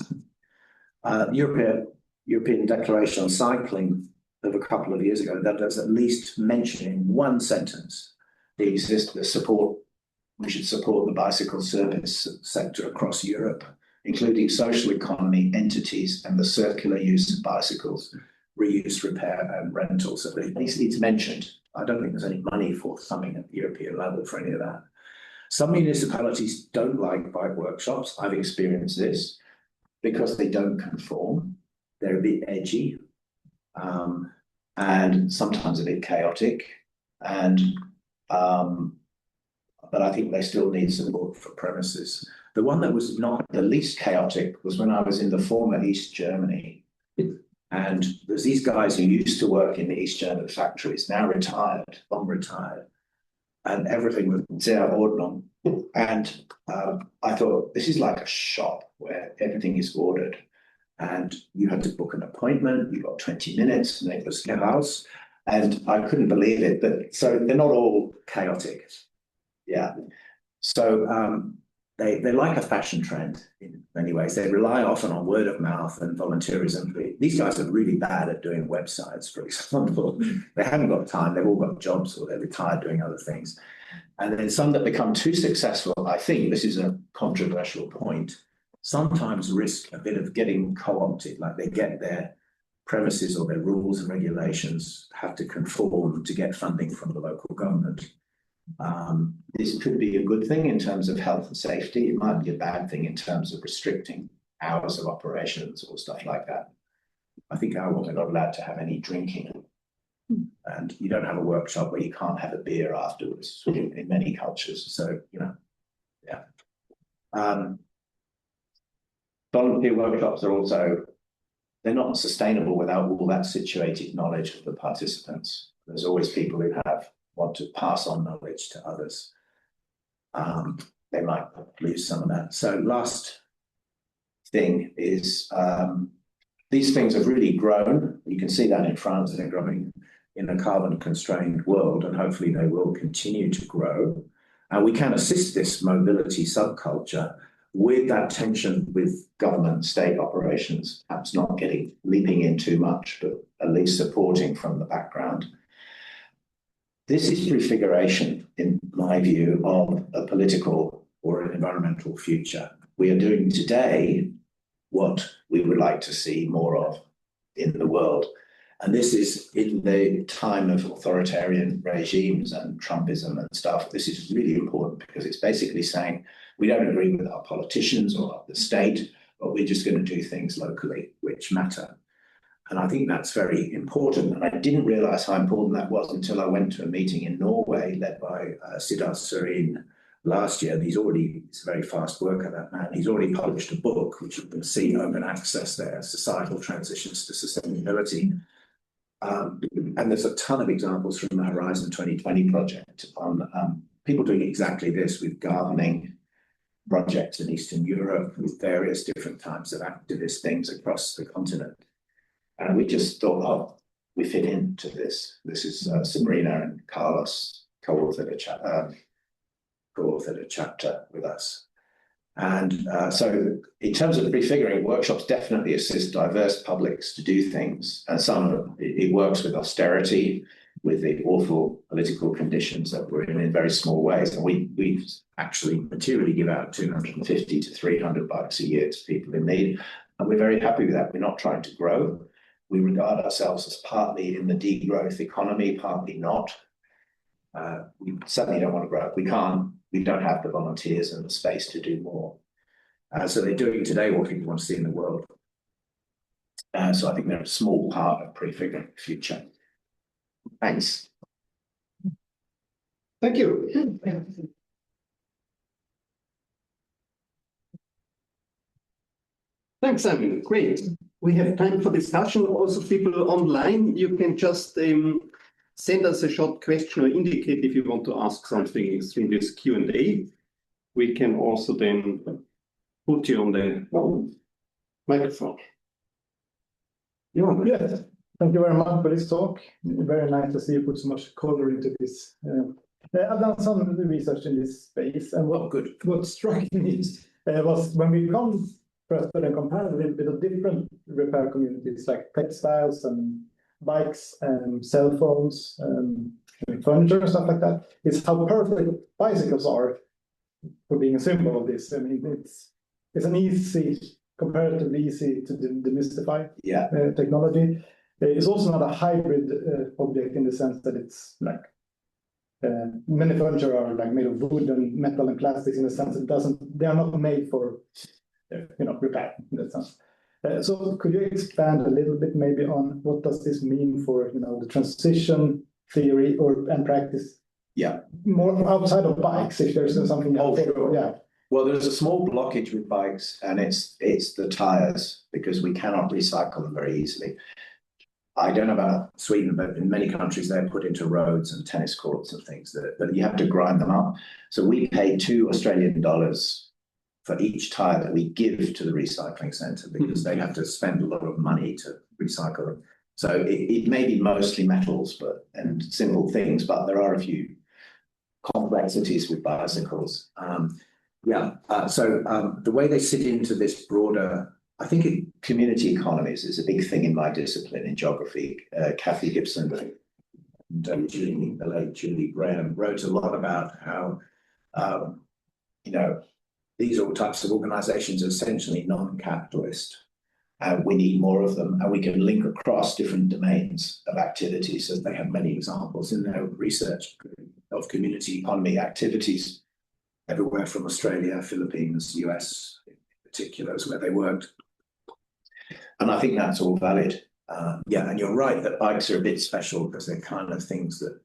European Declaration on Cycling of a couple of years ago, that does at least mention in one sentence we should support the bicycle service sector across Europe, including social economy entities and the circular use of bicycles, reuse, repair and rental. So at least it's mentioned. I don't think there's any money forthcoming at the European level for any of that. Some municipalities don't like bike workshops. I've experienced this because they don't conform. They're a bit edgy and sometimes a bit chaotic. But I think they still need support for premises. The one that was not the least chaotic was when I was in the former East Germany. And there's these guys who used to work in the East German factories, now retired, long retired. And everything was sehr ordnung. And I thought, this is like a shop where everything is ordered. And you had to book an appointment, you got 20 minutes, and it was house. And I couldn't believe it. But so they're not all chaotic. Yeah. So they like a fashion trend in many ways. They rely often on word of mouth and volunteerism. These guys are really bad at doing websites, for example. They haven't got time. They've all got jobs or they're retired doing other things. And then some that become too successful, I think this is a controversial point, sometimes risk a bit of getting co-opted, like they get their premises or their rules and regulations have to conform to get funding from the local government. This could be a good thing in terms of health and safety. It might be a bad thing in terms of restricting hours of operations or stuff like that. I think our ones are not allowed to have any drinking. And you don't have a workshop where you can't have a beer afterwards in many cultures. So, you know, yeah. Volunteer workshops are also, they're not sustainable without all that situated knowledge of the participants. There's always people who want to pass on knowledge to others. They might lose some of that. So last thing is, these things have really grown. You can see that in France, they're growing in a carbon constrained world, and hopefully they will continue to grow. And we can assist this mobility subculture with that tension with government state operations, perhaps not leaping in too much, but at least supporting from the background. This is prefiguration, in my view, of a political or an environmental future. We are doing today what we would like to see more of in the world. And this is in the time of authoritarian regimes and Trumpism and stuff. This is really important because it's basically saying we don't agree with our politicians or the state, but we're just going to do things locally which matter. And I think that's very important. And I didn't realize how important that was until I went to a meeting in Norway led by Siddharth Sarin last year. And he's a very fast worker, that man. He's already published a book, which you can see open access there, Societal Transitions to Sustainability. And there's a ton of examples from the Horizon 2020 project on people doing exactly this with gardening projects in Eastern Europe with various different types of activist things across the continent. And we just thought, oh, we fit into this. This is Sabrina and Carlos co-authored a chapter with us. And so in terms of prefiguring, workshops definitely assist diverse publics to do things. And it works with austerity, with the awful political conditions that we're in very small ways. And we actually materially give out 250 to 300 bucks a year to people in need. And we're very happy with that. We're not trying to grow. We regard ourselves as partly in the degrowth economy, partly not. We certainly don't want to grow. We don't have the volunteers and the space to do more. So they're doing today what people want to see in the world. So I think they're a small part of prefiguring the future. Thanks. Thank you. Thanks, Simon. Great. we have time for discussion. Also, people online, you can just send us a short question or indicate if you want to ask something through this Q&A. We can also then put you on the microphone. Yes, thank you very much for this talk. Very nice to see you put so much color into this. I've done some research in this space, and what struck me was when we contrasted and compared a little bit of different repair communities like textiles and bikes and cell phones and furniture and stuff like that, it's how perfect bicycles are for being a symbol of this. I mean, it's an easy, comparatively easy to demystify technology. It's also not a hybrid object in the sense that it's like many furniture are like made of wood and metal and plastics in the sense they are not made for repair in that sense. So could you expand a little bit maybe on what does this mean for the transition theory and practice? Yeah. More outside of bikes, if there's something else. Sure. Yeah. Well, there's a small blockage with bikes, and it's the tires, because we cannot recycle them very easily. I don't know about Sweden, but in many countries they're put into roads and tennis courts and things but you have to grind them up. So we pay $2 Australian for each tire that we give to the recycling centre, because they have to spend a lot of money to recycle them. So it may be mostly metals and simple things, but there are a few complexities with bicycles. So the way they sit into this broader, I think community economies is a big thing in my discipline in geography. Kathy Gibson and the late Julie Graham wrote a lot about how, these are all types of organizations essentially non-capitalist. We need more of them, and we can link across different domains of activities, as they have many examples in their research of community economy activities everywhere from Australia, Philippines, US in particular is where they worked. And I think that's all valid. And you're right that bikes are a bit special because they're kind of things that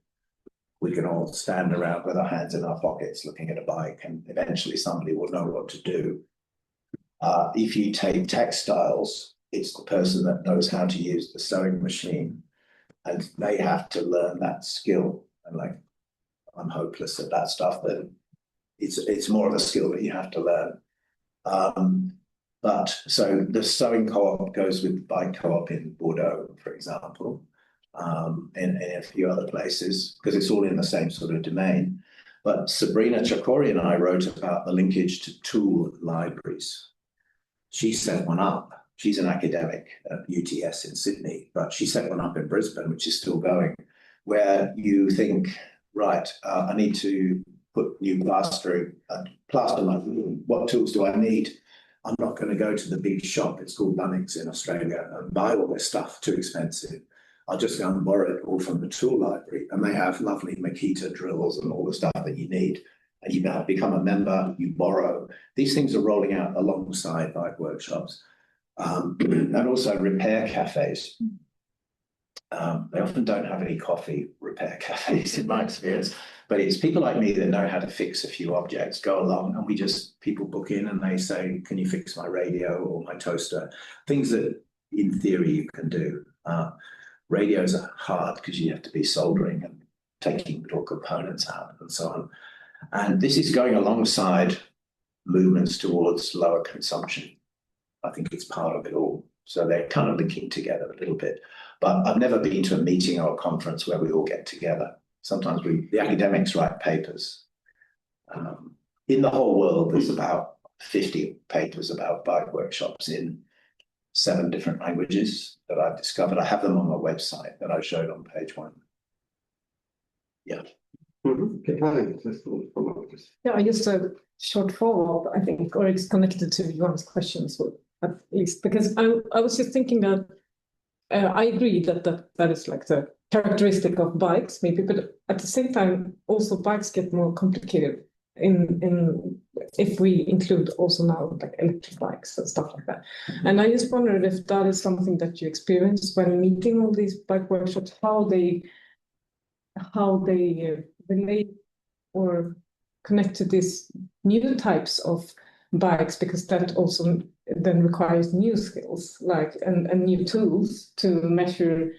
we can all stand around with our hands in our pockets looking at a bike, and eventually somebody will know what to do. If you take textiles, it's the person that knows how to use the sewing machine, and they have to learn that skill. And I'm hopeless at that stuff, but it's more of a skill that you have to learn. But so the sewing co-op goes with bike co-op in Bordeaux, for example, in a few other places, because it's all in the same sort of domain. But Sabrina Chakori and I wrote about the linkage to tool libraries. She set one up. She's an academic at UTS in Sydney, but she set one up in Brisbane, which is still going, where you think, right, I need to put new plaster my room. What tools do I need? I'm not going to go to the big shop, it's called Bunnings in Australia, and buy all this stuff, too expensive. I'll just go and borrow it all from the tool library, and they have lovely Makita drills and all the stuff that you need. And you become a member, you borrow. These things are rolling out alongside bike workshops, and also repair cafes. They often don't have any coffee repair cafes in my experience, but it's people like me that know how to fix a few objects, go along, and people book in and they say, can you fix my radio or my toaster? Things that in theory you can do. Radios are hard because you have to be soldering and taking little components out and so on. And this is going alongside movements towards lower consumption. I think it's part of it all. So they're kind of linking together a little bit. But I've never been to a meeting or a conference where we all get together. Sometimes the academics write papers. In the whole world, there's about 50 papers about bike workshops in 7 different languages that I've discovered. I have them on my website that I showed on page 1. Yeah. Yeah, just a short follow-up, I think, or it's connected to Johan's questions, at least, because I was just thinking that I agree that is like the characteristic of bikes, maybe, but at the same time, also bikes get more complicated in if we include also now like electric bikes and stuff like that. Mm-hmm. And I just wondered if that is something that you experience when meeting all these bike workshops, how they relate or connect to these new types of bikes, because that also then requires new skills, like and new tools to measure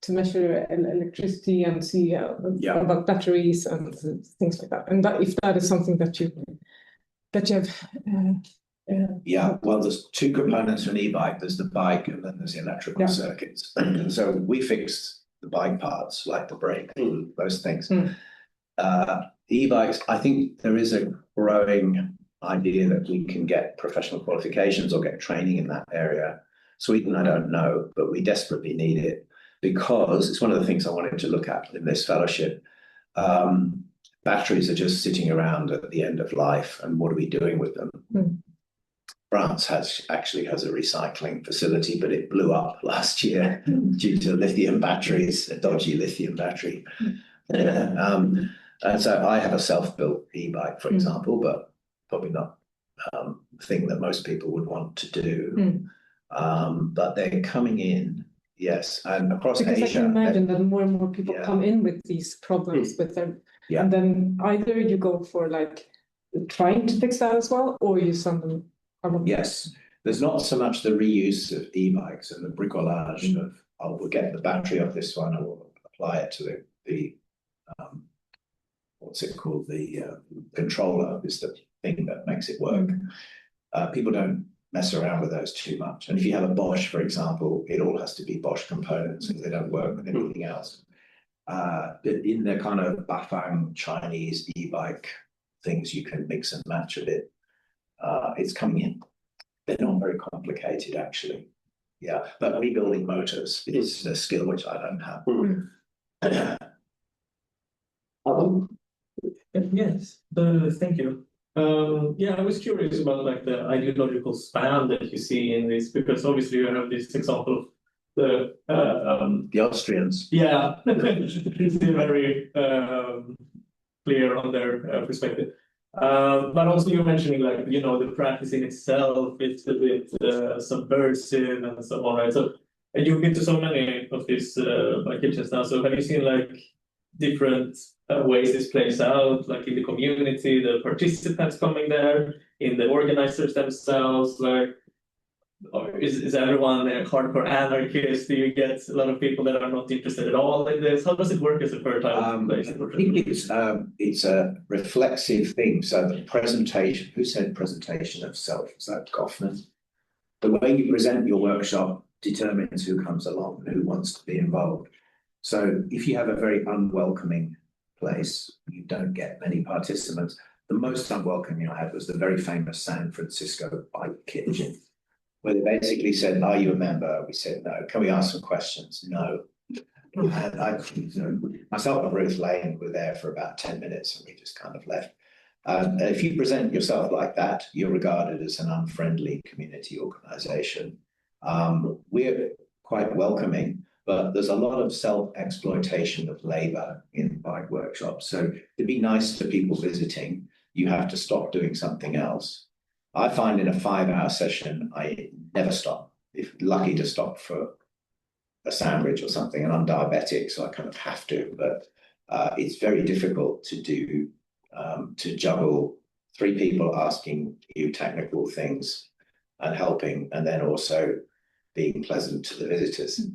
electricity and see about batteries and things like that. And that if that is something that you have. Yeah, well, there's two components of an e-bike. There's the bike and then there's the electrical circuits. And so we fixed the bike parts, like the brake, those things. E-bikes, I think there is a growing idea that we can get professional qualifications or get training in that area. Sweden, I don't know, but we desperately need it because it's one of the things I wanted to look at in this fellowship. Batteries are just sitting around at the end of life, and what are we doing with them? France actually has a recycling facility, but it blew up last year due to lithium batteries, a dodgy lithium battery. And so I have a self-built e-bike, for example, but probably not a thing that most people would want to do. But they're coming in, yes, and across Asia. Because I can imagine that more and more people come in with these problems with them. And then either you go for like trying to fix that as well, or you send them. Yes, there's not so much the reuse of e-bikes and the bricolage of, oh, we'll get the battery off this one, or we'll apply it to the what's it called? The controller is the thing that makes it work. People don't mess around with those too much. And if you have a Bosch, for example, it all has to be Bosch components because they don't work with anything else. In the kind of Bafang Chinese e-bike things, you can mix and match a bit. It's coming in. They're not very complicated, actually. Yeah, but rebuilding motors is a skill which I don't have. Yes, thank you. Yeah, I was curious about like the ideological span that you see in this, because obviously you have this example of the Austrians. Yeah, it's very clear on their perspective. But also you're mentioning like, you know, the practice in itself, it's a bit subversive and so on, right? So, and you've been to so many of these bike kitchens now, so have you seen like different ways this plays out, like in the community, the participants coming there, in the organizers themselves, like, or is everyone a hardcore anarchist? Do you get a lot of people that are not interested at all in this? How does it work as a fertile place? I think it's a reflexive thing. So the presentation, who said presentation of self? Is that Kaufman? The way you present your workshop determines who comes along and who wants to be involved. So if you have a very unwelcoming place, you don't get many participants. The most unwelcoming I had was the very famous San Francisco bike kitchen, where they basically said, "Are you a member?" We said, "No." "Can we ask some questions?" "No." And myself and Ruth Lane were there for about 10 minutes and we just kind of left. If you present yourself like that, you're regarded as an unfriendly community organization. We're quite welcoming, but there's a lot of self-exploitation of labor in bike workshops. So to be nice to people visiting, you have to stop doing something else. I find in a 5-hour session, I never stop. If lucky to stop for a sandwich or something, and I'm diabetic, so I kind of have to, but it's very difficult to do, to juggle 3 people asking you technical things and helping, and then also being pleasant to the visitors.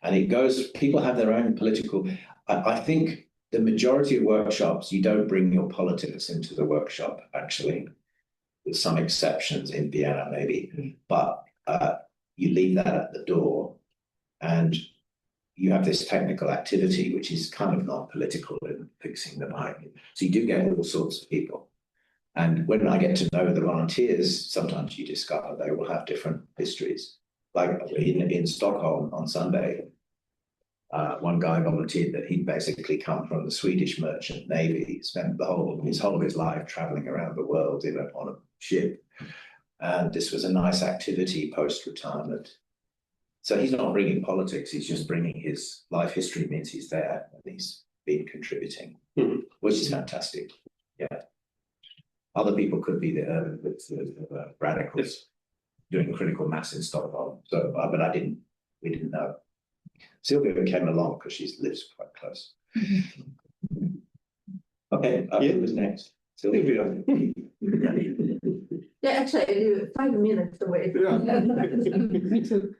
And it goes, people have their own political, I think the majority of workshops, you don't bring your politics into the workshop, actually. With some exceptions in Vienna, maybe, but you leave that at the door, and you have this technical activity, which is kind of non-political in fixing the bike. So you do get all sorts of people. And when I get to know the volunteers, sometimes you discover they will have different histories. Like in Stockholm on Sunday, one guy volunteered that he'd basically come from the Swedish merchant navy. He spent his whole of his life traveling around the world on a ship. And this was a nice activity post-retirement. So he's not bringing politics, he's just bringing his life history, means he's there and he's been contributing, which is fantastic. Yeah. Other people could be the radicals doing critical mass in Stockholm. So, but we didn't know. Sylvia came along because she lives quite close. Okay, who was next? Sylvia. Yeah, actually, I live 5 minutes away from Me too.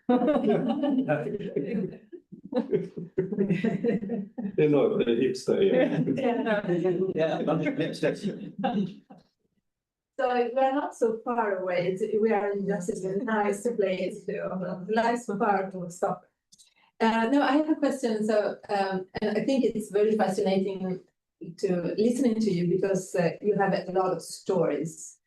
You know, the hipster, So we're not so far away. We are in just a nice place, nice part of stuff. No, I have a question. So, and I think it's very fascinating to listening to you because you have a lot of stories,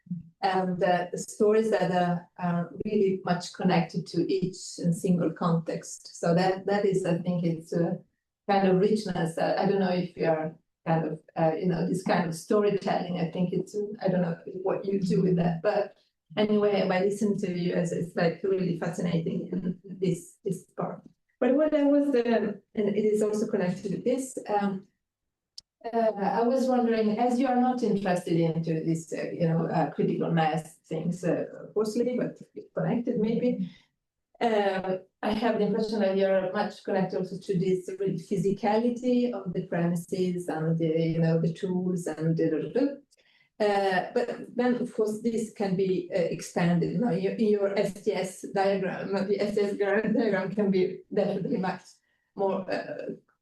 and the stories that are really much connected to each and single context. So that is, I think, it's a kind of richness. I don't know if you are kind of, this kind of storytelling. I think it's, I don't know what you do with that, but anyway, by listening to you, it's like really fascinating in this part. But what I was, and it is also connected to this, I was wondering, as you are not interested into this, critical mass things, mostly, but connected maybe, I have the impression that you're much connected also to this really physicality of the premises and the tools and but then of course this can be expanded. In your STS diagram, the STS diagram can be definitely much more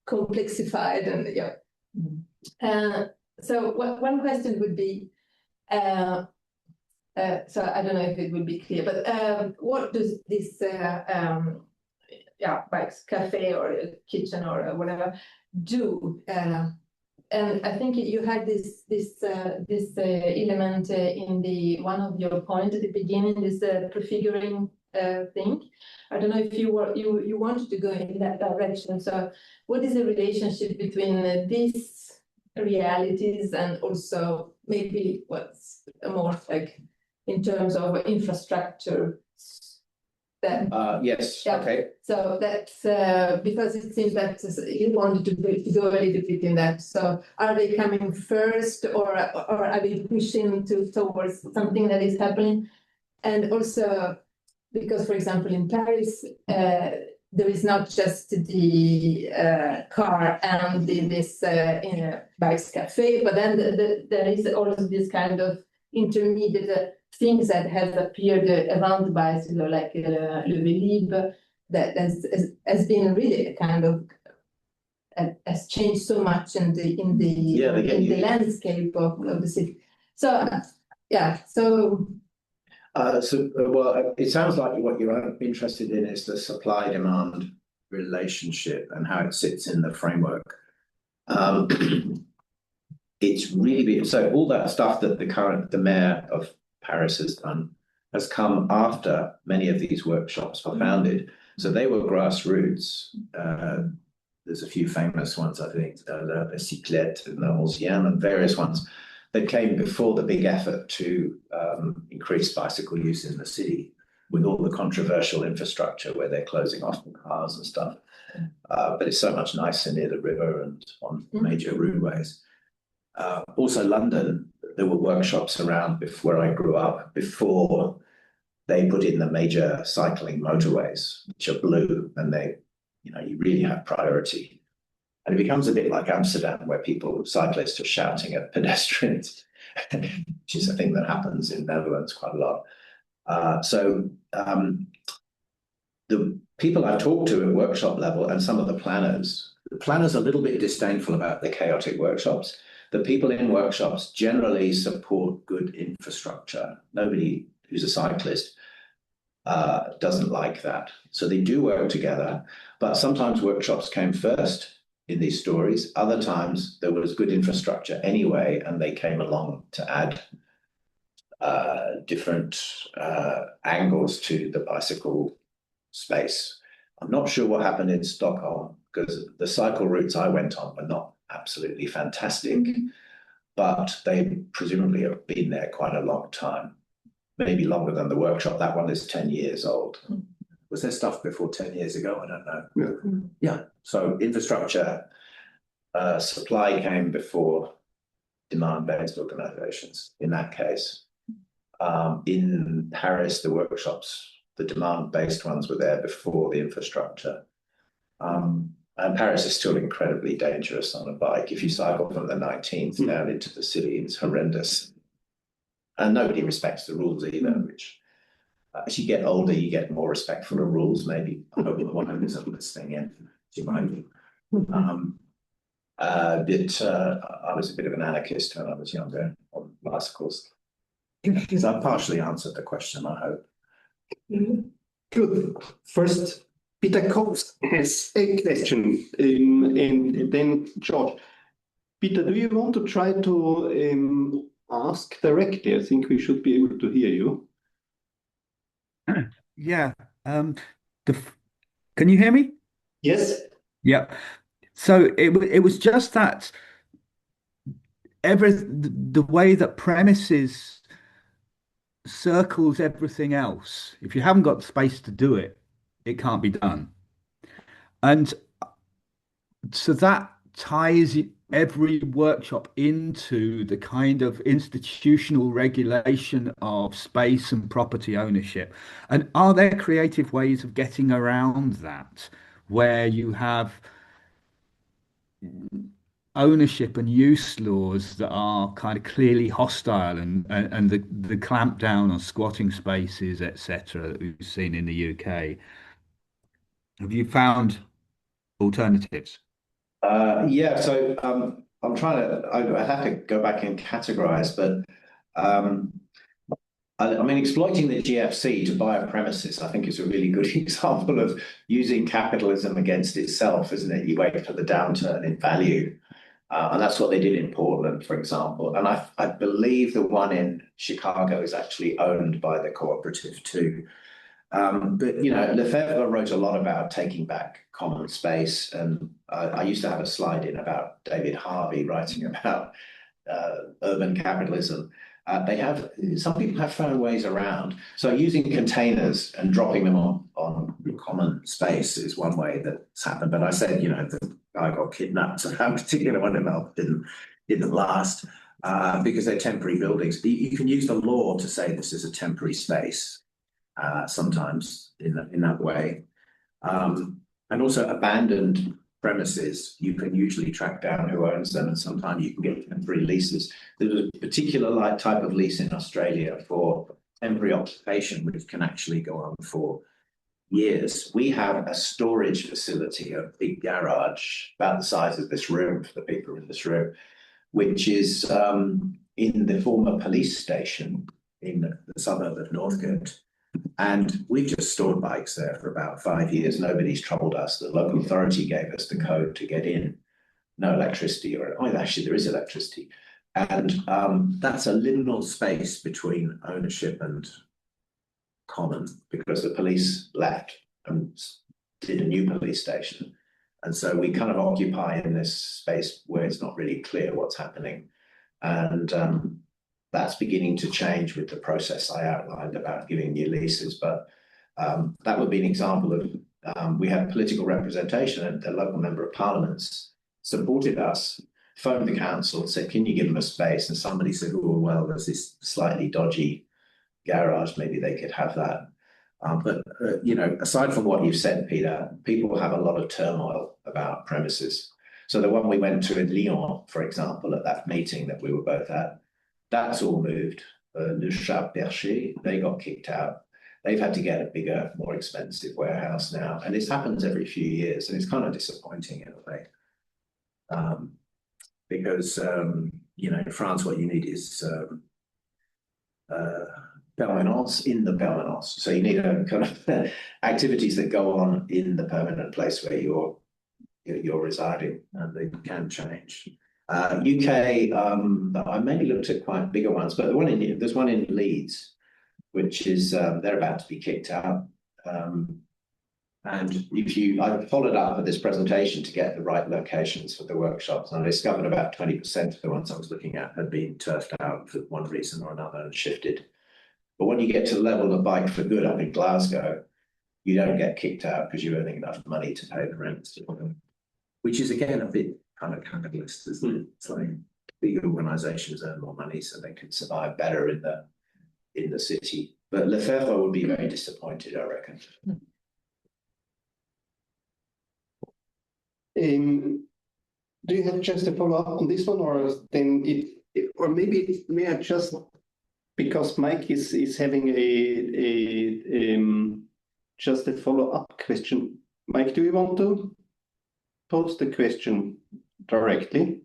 complexified and so one question would be. So I don't know if it would be clear, but what does this bikes cafe or kitchen or whatever do? And I think you had this element in the one of your points at the beginning, this prefiguring thing. I don't know if you wanted to go in that direction. So what is the relationship between these realities and also maybe what's more like in terms of infrastructure? Yes, yeah. okay. So that's because it seems that you wanted to go a little bit in that. So are they coming first or are they pushing towards something that is happening? And also because, for example, in Paris, there is not just the car and this bikes cafe, but then there is also this kind of intermediate things that have appeared around the bicycle, like le Vélib, that has been really a kind of has changed so much in the landscape of the city. So well, it sounds like what you're interested in is the supply-demand relationship and how it sits in the framework. It's really so all that stuff that the mayor of Paris has done has come after many of these workshops were founded. So they were grassroots. There's a few famous ones, I think, Cyclage and the 11 and various ones that came before the big effort to increase bicycle use in the city with all the controversial infrastructure where they're closing off cars and stuff. But it's so much nicer near the river and on major roadways. Also London, there were workshops around where I grew up before they put in the major cycling motorways, which are blue, and they, you really have priority. And it becomes a bit like Amsterdam, where cyclists are shouting at pedestrians, which is a thing that happens in Netherlands quite a lot. So the people I've talked to at workshop level and some of the planners are a little bit disdainful about the chaotic workshops. The people in workshops generally support good infrastructure. Nobody who's a cyclist doesn't like that. So they do work together, but sometimes workshops came first in these stories. Other times there was good infrastructure anyway, and they came along to add different angles to the bicycle space. I'm not sure what happened in Stockholm because the cycle routes I went on were not absolutely fantastic, but they presumably have been there quite a long time, maybe longer than the workshop. That one is 10 years old. Was there stuff before 10 years ago? I don't know. Yeah. So infrastructure, supply came before demand-based organizations in that case. In Paris, the workshops, the demand-based ones were there before the infrastructure. And Paris is still incredibly dangerous on a bike. If you cycle from the 19th down into the city, it's horrendous. And nobody respects the rules either, which as you get older, you get more respectful of rules, maybe. I hope the one who's listening in, you might. I was a bit of an anarchist when I was younger on bicycles. So I've partially answered the question, I hope. Good. First, Peter Coates has a question, and then George. Peter, do you want to try to ask directly? I think we should be able to hear you. Yeah. Can you hear me? Yes. Yeah. So it was just that the way that premises circles everything else. If you haven't got the space to do it, it can't be done. And so that ties every workshop into the kind of institutional regulation of space and property ownership. And are there creative ways of getting around that, where you have ownership and use laws that are kind of clearly hostile, and the clampdown on squatting spaces, etc., that we've seen in the UK? Have you found alternatives? Yeah, so I'm trying to, I have to go back and categorize, but I mean, exploiting the GFC to buy a premises, I think, is a really good example of using capitalism against itself, isn't it? You wait for the downturn in value. And that's what they did in Portland, for example. And I believe the one in Chicago is actually owned by the cooperative too. But, you know, Lefebvre wrote a lot about taking back common space. And I used to have a slide in about David Harvey writing about urban capitalism. Some people have found ways around. So using containers and dropping them on common space is one way that's happened. But I said, you know, the guy got kidnapped, so that particular one in Melbourne didn't last because they're temporary buildings. You can use the law to say this is a temporary space sometimes in that way. And also abandoned premises, you can usually track down who owns them, and sometimes you can get temporary leases. There's a particular type of lease in Australia for temporary occupation, which can actually go on for years. We have a storage facility, a big garage about the size of this room for the people in this room, which is in the former police station in the suburb of Northcote. And we've just stored bikes there for about 5 years. Nobody's troubled us. The local authority gave us the code to get in. No electricity, actually there is electricity. And that's a liminal space between ownership and common, because the police left and did a new police station. And so we kind of occupy in this space where it's not really clear what's happening. And that's beginning to change with the process I outlined about giving new leases. But that would be an example of, we had political representation, and the local member of parliaments supported us, phoned the council and said, can you give them a space? And somebody said, oh, well, there's this slightly dodgy garage, maybe they could have that. But you know, aside from what you've said, Peter, people have a lot of turmoil about premises. So the one we went to in Lyon, for example, at that meeting that we were both at, that's all moved. Le Chat Perché, they got kicked out. They've had to get a bigger, more expensive warehouse now. And this happens every few years, and it's kind of disappointing in a way. Because, you know, in France, what you need is permanence in the permanence. So you need a kind of activities that go on in the permanent place where you're residing, and they can change. UK, I maybe looked at quite bigger ones, but there's one in Leeds, which is they're about to be kicked out. And I followed up at this presentation to get the right locations for the workshops, and I discovered about 20% of the ones I was looking at had been turfed out for one reason or another and shifted. But when you get to the level of Bike for Good up in Glasgow, you don't get kicked out because you're earning enough money to pay the rent, which is again a bit kind of capitalist, isn't it? It's like big organisations earn more money so they can survive better in the city. But Lefebvre would be very disappointed, I reckon. Do you have just a follow-up on this one, or then or maybe may I just because Mike is having just a follow-up question. Mike, do you want to pose the question directly?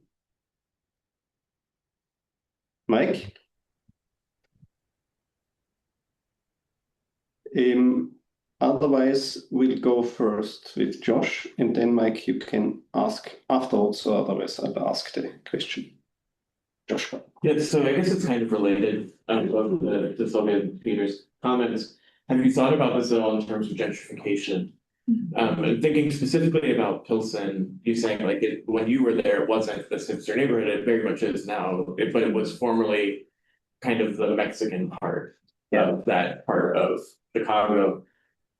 Mike? Otherwise, we'll go first with Josh, and then Mike, you can ask afterwards, so otherwise I'll ask the question. Josh. Yeah, so I guess it's kind of related to some of Peter's comments. Have you thought about this at all in terms of gentrification? And thinking specifically about Pilsen, you saying like when you were there, it wasn't this hipster neighborhood, it very much is now, but it was formerly kind of the Mexican part of that part of Chicago.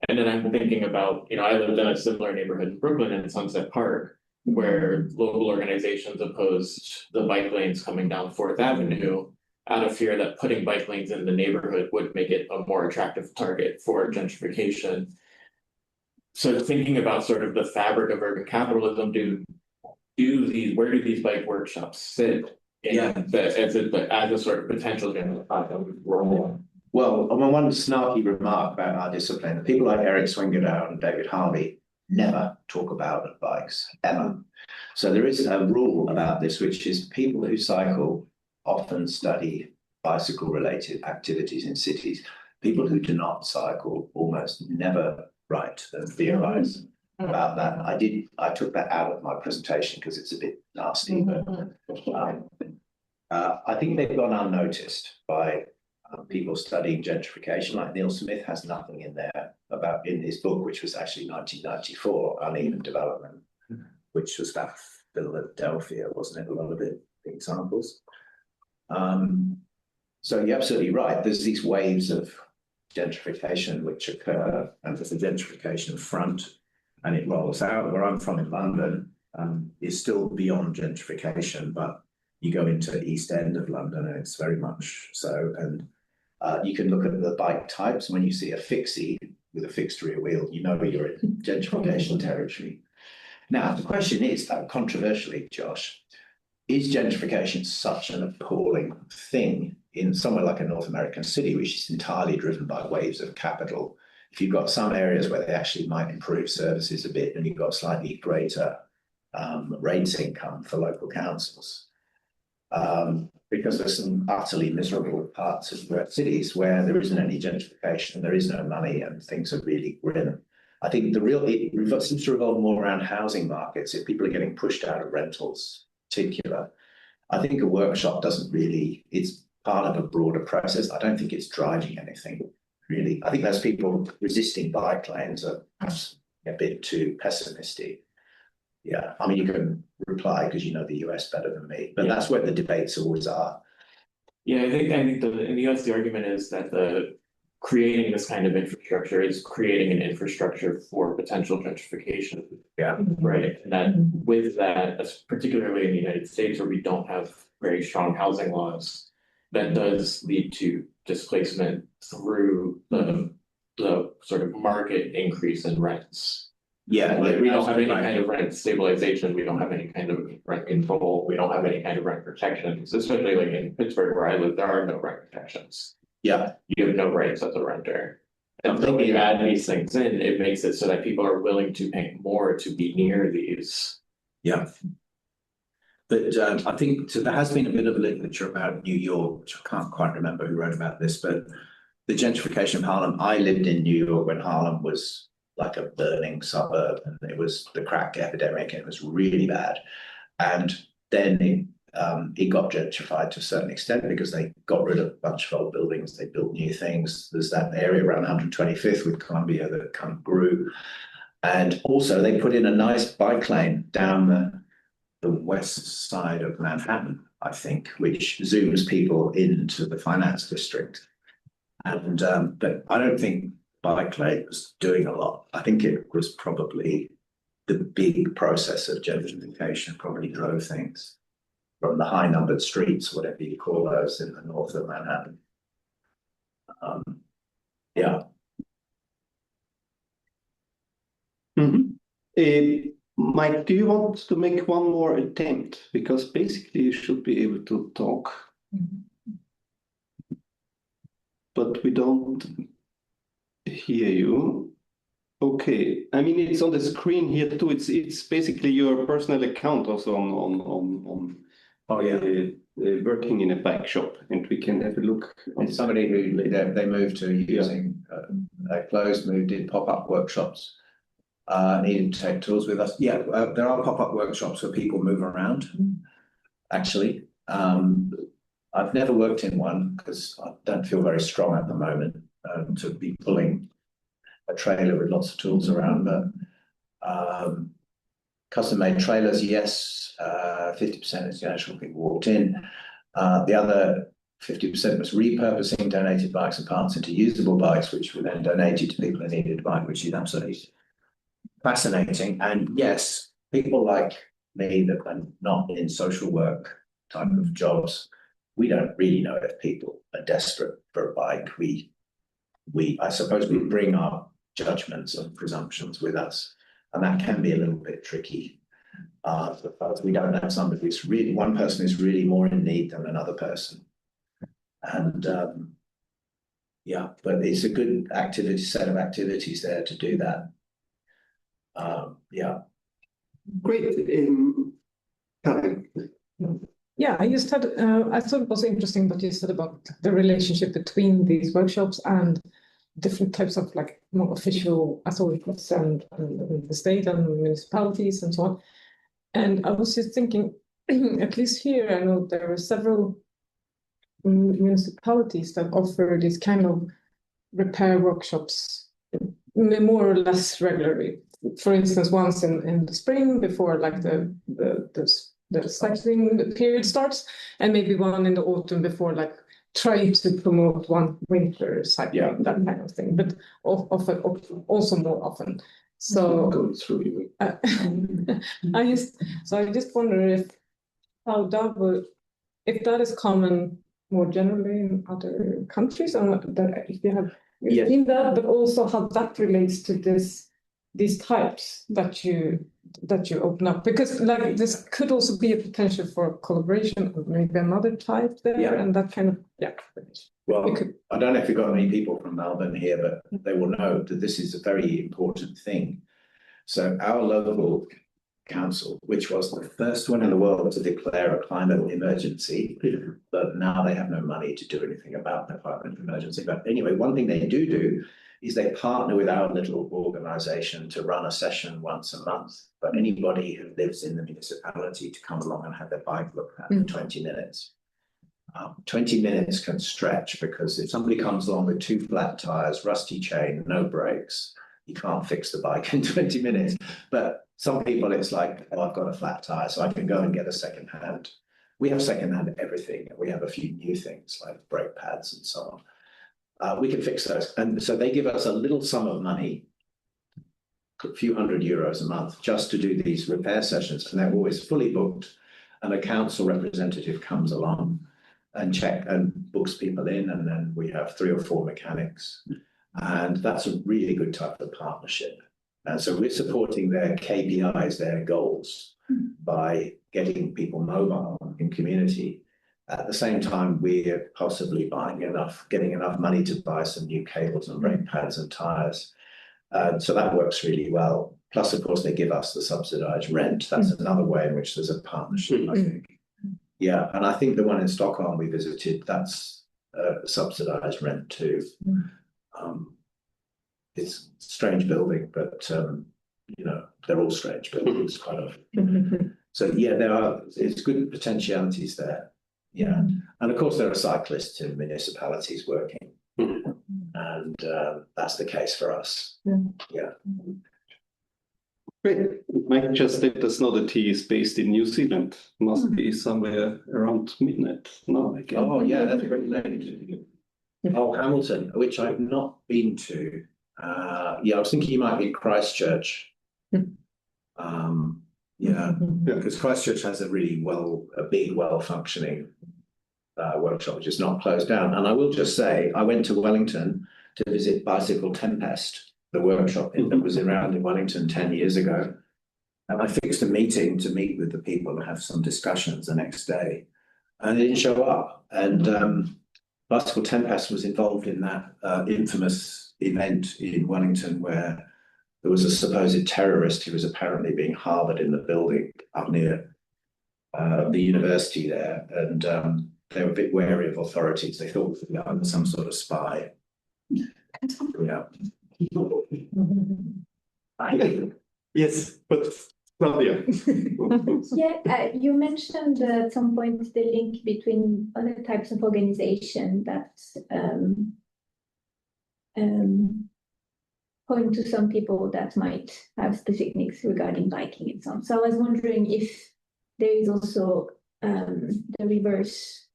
And then I'm thinking about, I lived in a similar neighborhood in Brooklyn in Sunset Park, where local organizations opposed the bike lanes coming down 4th Avenue out of fear that putting bike lanes in the neighborhood would make it a more attractive target for gentrification. So thinking about sort of the fabric of urban capitalism, where do these bike workshops sit as a sort of potential gentrifier? Well, one snarky remark about our discipline, people like Eric Swingerdown and David Harvey never talk about bikes, ever. So there is a rule about this, which is people who cycle often study bicycle-related activities in cities. People who do not cycle almost never write and theorize about that. I took that out of my presentation because it's a bit nasty, but I think they've gone unnoticed by people studying gentrification. Like Neil Smith has nothing in there about in his book, which was actually 1994, Uneven Development, which was about Philadelphia, wasn't it? A lot of it examples. So you're absolutely right. There's these waves of gentrification which occur, and there's a gentrification front, and it rolls out. Where I'm from in London is still beyond gentrification, but you go into East End of London and it's very much so. And you can look at the bike types. When you see a fixie with a fixed rear wheel, you know you're in gentrification territory. Now, the question is, though, controversially, Josh, is gentrification such an appalling thing in somewhere like a North American city, which is entirely driven by waves of capital? If you've got some areas where they actually might improve services a bit, and you've got slightly greater rates income for local councils. Because there's some utterly miserable parts of cities where there isn't any gentrification, there is no money, and things are really grim. I think it seems to revolve more around housing markets. If people are getting pushed out of rentals, in particular, I think a workshop it's part of a broader process. I don't think it's driving anything, really. I think those people resisting bike lanes are perhaps a bit too pessimistic. Yeah, I mean, you can reply because you know the US better than me, but that's where the debates always are. Yeah, I think in the US, the argument is that creating this kind of infrastructure is creating an infrastructure for potential gentrification. Yeah. Right. And that with that, particularly in the United States, where we don't have very strong housing laws, that does lead to displacement through the sort of market increase in rents. Yeah, like we don't have any kind of rent stabilization. We don't have any kind of rent control. We don't have any kind of rent protections. Especially like in Pittsburgh, where I live, there are no rent protections. Yeah, you have no rights as a renter. And so when you add these things in, it makes it so that people are willing to pay more to be near these. Yeah. But I think there has been a bit of literature about New York, which I can't quite remember who wrote about this, but the gentrification of Harlem. I lived in New York when Harlem was like a burning suburb, and it was the crack epidemic, and it was really bad. And then it got gentrified to a certain extent because they got rid of a bunch of old buildings, they built new things. There's that area around 125th with Columbia that kind of grew. And also they put in a nice bike lane down the west side of Manhattan, I think, which zooms people into the finance district. And but I don't think bike lane was doing a lot. I think it was probably the big process of gentrification probably drove things from the high numbered streets, whatever you call those, in the north of Manhattan. Yeah. Mike, do you want to make one more attempt? Because basically you should be able to talk. but we don't hear you. Okay, I mean, it's on the screen here too. It's basically your personal account also on working in a bike shop, and we can have a look. It's somebody who they moved to using they closed, did pop-up workshops. Needed to take tools with us. Yeah, there are pop-up workshops where people move around. Actually, I've never worked in one because I don't feel very strong at the moment to be pulling a trailer with lots of tools around. But custom-made trailers, yes, 50% is the actual people walked in. The other 50% was repurposing donated bikes and parts into usable bikes, which were then donated to people who needed a bike, which is absolutely fascinating. And yes, people like me that are not in social work type of jobs, we don't really know if people are desperate for a bike. I suppose we bring our judgments and presumptions with us, and that can be a little bit tricky. Because we don't have somebody who's really, one person is really more in need than another person. And yeah, but it's a good set of activities there to do that. Yeah. Great. Karen. Yeah, I just had, I thought it was interesting what you said about the relationship between these workshops and different types of like more official authorities and the state and municipalities and so on. And I was just thinking, at least here, I know there are several municipalities that offer these kind of repair workshops more or less regularly. For instance, once in the spring before like the cycling period starts, and maybe one in the autumn before like trying to promote one winter cycling, that kind of thing, but often also more often. So go through you. I just wonder if that is common more generally in other countries, or if you have seen that, but also how that relates to these types that you open up, because like this could also be a potential for collaboration or maybe another type there, and that kind of Well, I don't know if you've got any people from Melbourne here, but they will know that this is a very important thing. So our local council, which was the first one in the world to declare a climate emergency, but now they have no money to do anything about the climate emergency. But anyway, one thing they do is they partner with our little organisation to run a session once a month for anybody who lives in the municipality to come along and have their bike looked at for 20 minutes. 20 minutes can stretch, because if somebody comes along with 2 flat tyres, rusty chain, no brakes, you can't fix the bike in 20 minutes. But some people, it's like, oh, I've got a flat tyre, so I can go and get a second hand. We have second hand everything. We have a few new things like brake pads and so on. We can fix those. And so they give us a little sum of money, a few €100 a month, just to do these repair sessions. And they're always fully booked. And a council representative comes along and books people in. And then we have 3 or 4 mechanics. And that's a really good type of partnership. And so we're supporting their KPIs, their goals, by getting people mobile in community. At the same time, we're possibly getting enough money to buy some new cables and brake pads and tyres. So that works really well. Plus, of course, they give us the subsidised rent. That's another way in which there's a partnership, I think. Yeah, and I think the one in Stockholm we visited, that's subsidised rent too. It's a strange building, but they're all strange buildings, kind of. So yeah, it's good potentialities there. Yeah, and of course there are cyclists in municipalities working, and that's the case for us. Yeah. Great. Mike just let us know that he is based in New Zealand. Must be somewhere around midnight. No, I guess. Oh yeah, that's very late. Oh, Hamilton, which I've not been to. Yeah, I was thinking you might be in Christchurch. Yeah, because Christchurch has a big, well-functioning workshop, which is not closed down. And I will just say, I went to Wellington to visit Bicycle Tempest, the workshop that was around in Wellington 10 years ago. And I fixed a meeting to meet with the people and have some discussions the next day. And they didn't show up. And Bicycle Tempest was involved in that infamous event in Wellington where there was a supposed terrorist who was apparently being harboured in the building up near the university there, and they were a bit wary of authorities. They thought I was some sort of spy. Yeah. Yes, but Claudia. Yeah, you mentioned at some point the link between other types of organization that point to some people that might have specific needs regarding biking and so on. So I was wondering if there is also the reverse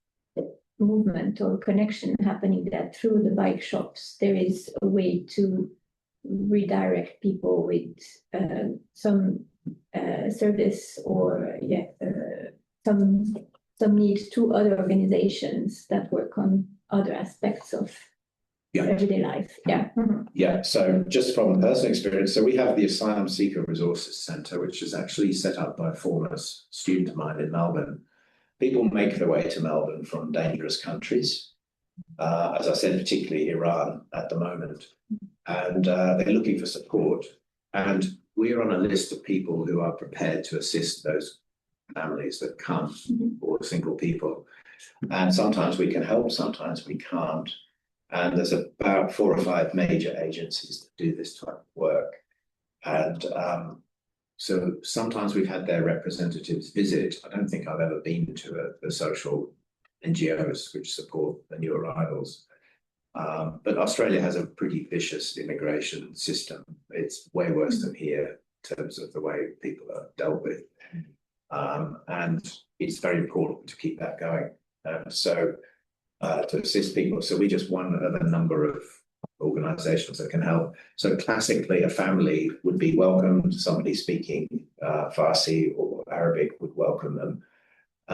movement or connection happening, that through the bike shops there is a way to redirect people with some service or some need to other organizations that work on other aspects of everyday life. Yeah. Yeah, so just from personal experience, so we have the Asylum Seeker Resources Centre, which is actually set up by a former student of mine in Melbourne. People make their way to Melbourne from dangerous countries, as I said, particularly Iran at the moment, and they're looking for support. And we're on a list of people who are prepared to assist those families that come, or single people. And sometimes we can help, sometimes we can't. And there's about 4 or 5 major agencies that do this type of work. And so sometimes we've had their representatives visit. I don't think I've ever been to the social NGOs which support the new arrivals. But Australia has a pretty vicious immigration system. It's way worse than here in terms of the way people are dealt with. And it's very important to keep that going. To assist people. So we just one of a number of organizations that can help. So classically, a family would be welcomed. Somebody speaking Farsi or Arabic would welcome them.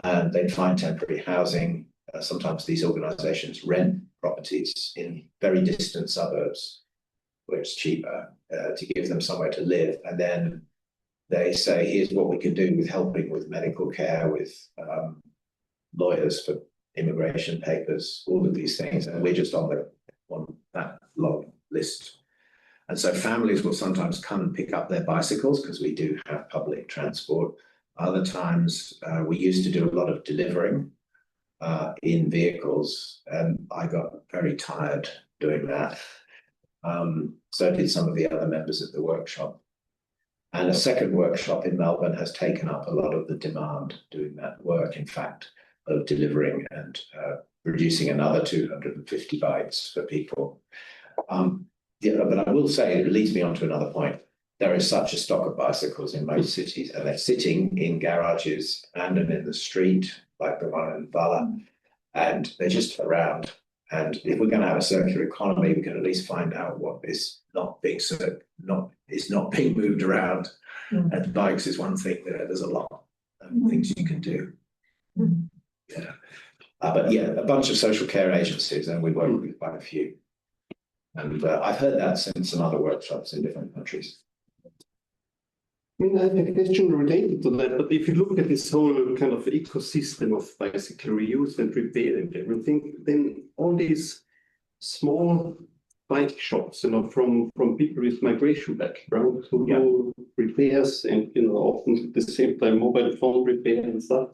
And they'd find temporary housing. Sometimes these organizations rent properties in very distant suburbs where it's cheaper to give them somewhere to live. And then they say, here's what we can do with helping with medical care, with lawyers for immigration papers, all of these things, and we're just on that long list. And so families will sometimes come and pick up their bicycles because we do have public transport. Other times we used to do a lot of delivering in vehicles, and I got very tired doing that. So did some of the other members of the workshop. And a second workshop in Melbourne has taken up a lot of the demand doing that work, in fact, of delivering and producing another 250 bikes for people. But I will say, it leads me on to another point. There is such a stock of bicycles in most cities, and they're sitting in garages and in the street, like the one in Vala, and they're just around. And if we're going to have a circular economy, we can at least find out what is not being moved around. And bikes is one thing. There's a lot of things you can do. Yeah, but yeah, a bunch of social care agencies, and we work with quite a few. And I've heard that since some other workshops in different countries. I mean, I have a question related to that, but if you look at this whole kind of ecosystem of bicycle reuse and repair and everything, then all these small bike shops, from people with migration background who do repairs and, often at the same time mobile phone repair and stuff,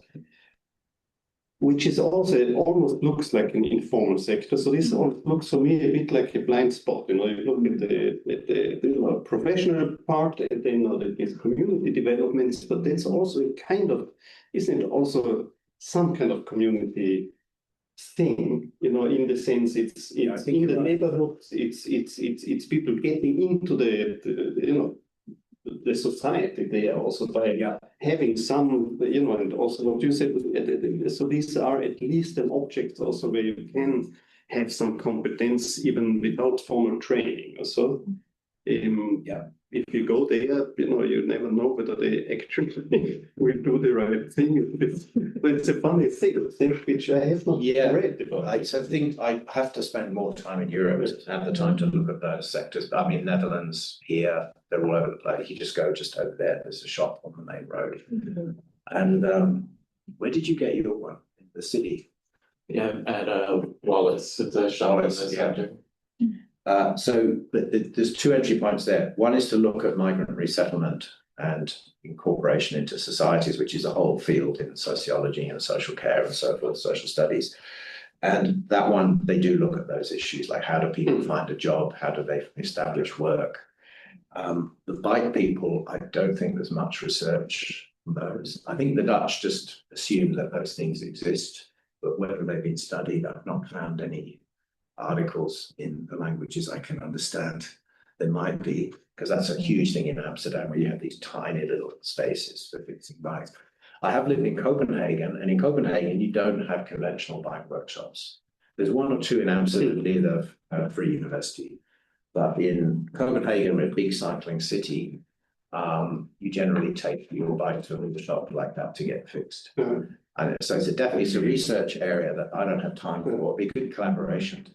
which is also almost looks like an informal sector. So this looks for me a bit like a blind spot. You look at the professional part, and then there's community developments, but there's also a kind of, isn't it also some kind of community thing? In the sense it's in the neighborhoods, it's people getting into the society there also by having some, and also what you said, so these are at least an object also where you can have some competence even without formal training. So if you go there, you never know whether they actually will do the right thing. It's a funny thing which I have not read about. I think I have to spend more time in Europe to have the time to look at those sectors. But I mean, Netherlands, here, they're all over the place. You just go over there. There's a shop on the main road. And where did you get your one? In the city? Yeah, at Wallace, it's a shop in the Wallace, yeah. center. There's two entry points there. One is to look at migrant resettlement and incorporation into societies, which is a whole field in sociology and social care and so forth, social studies. And that one, they do look at those issues, like how do people find a job? How do they establish work? The bike people, I don't think there's much research on those. I think the Dutch just assume that those things exist, but whether they've been studied, I've not found any articles in the languages I can understand. There might be, because that's a huge thing in Amsterdam, where you have these tiny little spaces for fixing bikes. I have lived in Copenhagen, and in Copenhagen, you don't have conventional bike workshops. There's one or two in Amsterdam near the Free University, but in Copenhagen, a big cycling city, you generally take your bike to a shop like that to get fixed. And so it's a research area that I don't have time for. It'd be good collaboration.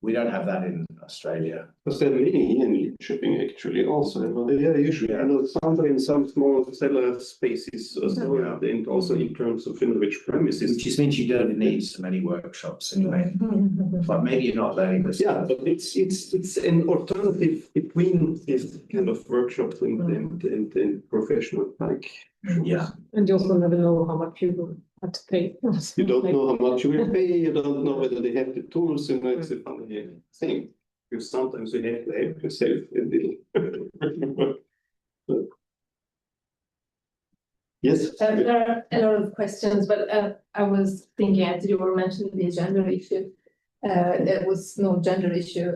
We don't have that in Australia. Because there are many in shipping actually also. Yeah, usually I know some in some small seller spaces or so, and also in terms of which premises. Which just means you don't need so many workshops anyway. But maybe you're not learning this. Yeah, but it's an alternative between these kind of workshops and professional bike. Yeah. And you also never know how much you have to pay. You don't know how much you will pay, you don't know whether they have the tools, it's a funny thing. Because sometimes you have to help yourself a little. Yes? There are a lot of questions, but I was thinking, as you were mentioning the gender issue, there was no gender issue,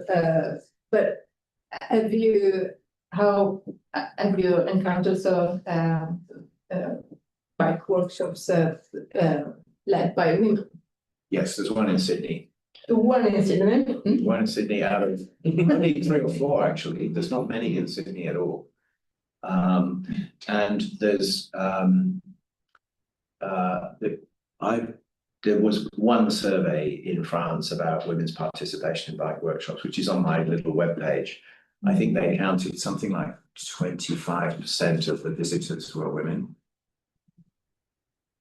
but have you encountered bike workshops led by women? Yes, there's one in Sydney. One in Sydney. One in Sydney out of only 3 or 4 actually. There's not many in Sydney at all. And there's there was one survey in France about women's participation in bike workshops, which is on my little webpage. I think they counted something like 25% of the visitors were women.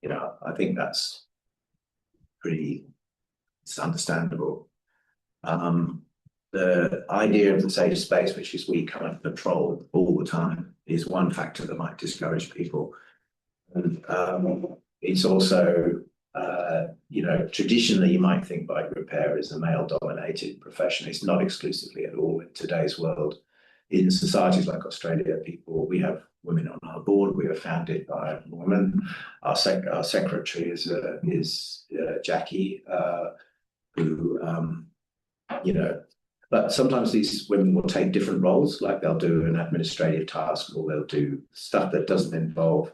You know, I think that's it's understandable. The idea of the safe space, which is we kind of patrol all the time, is one factor that might discourage people. And it's also, you know, traditionally you might think bike repair is a male-dominated profession. It's not exclusively at all in today's world. In societies like Australia, we have women on our board. We are founded by a woman. Our secretary is Jackie, who, you know, but sometimes these women will take different roles, like they'll do an administrative task or they'll do stuff that doesn't involve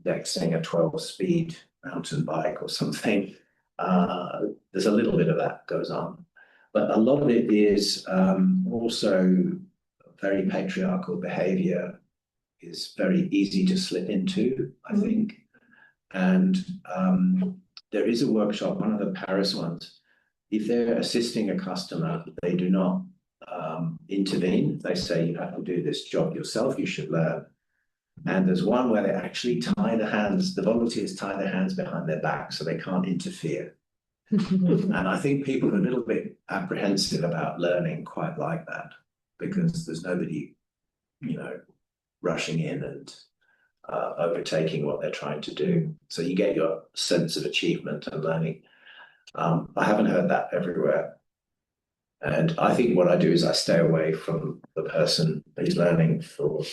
dexing a 12-speed mountain bike or something. There's a little bit of that goes on. But a lot of it is also very patriarchal behavior is very easy to slip into, I think. And there is a workshop, one of the Paris ones. If they're assisting a customer, they do not intervene. They say, you have to do this job yourself, you should learn. And there's one where they actually tie the hands, the volunteers tie their hands behind their back so they can't interfere. And I think people are a little bit apprehensive about learning quite like that, because there's nobody, you know, rushing in and overtaking what they're trying to do. So you get your sense of achievement and learning. I haven't heard that everywhere. And I think what I do is I stay away from the person who's learning for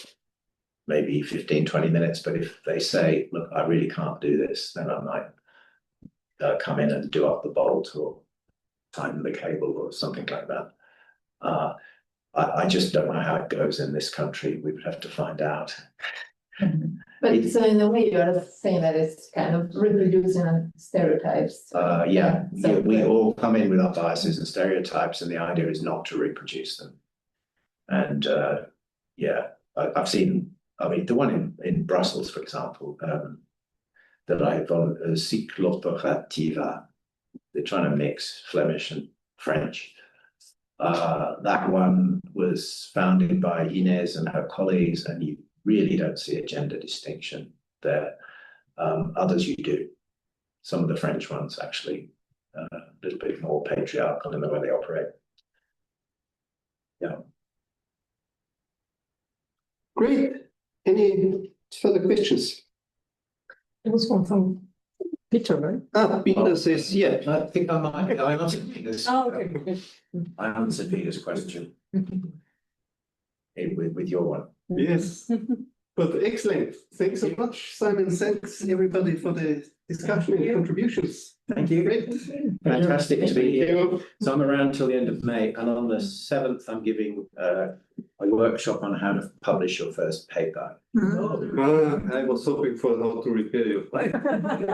maybe 15, 20 minutes. But if they say, look, I really can't do this, then I might come in and do up the bolt or tighten the cable or something like that. I just don't know how it goes in this country. We would have to find out. But so in a way, you are saying that it's kind of reproducing stereotypes. Yeah, we all come in with our biases and stereotypes, and the idea is not to reproduce them. And yeah, I've seen, I mean, the one in Brussels, for example, that I've on Cyclage, they're trying to mix Flemish and French. That one was founded by Inez and her colleagues, and you really don't see a gender distinction there. Others you do. some of the French ones actually a little bit more patriarchal in the way they operate. Yeah. Great. Any further questions? There was one from Peter, right? Peter says, yeah. I think I answered Peter's. Oh, okay. I answered Peter's question with your one. Yes. But excellent. Thanks so much, Simon. Thanks everybody for the discussion and contributions. Thank you. Great. Fantastic to be here. Thank you. So I'm around till the end of May, and on the 7th, I'm giving a workshop on how to publish your first paper. I was hoping for how to repair you.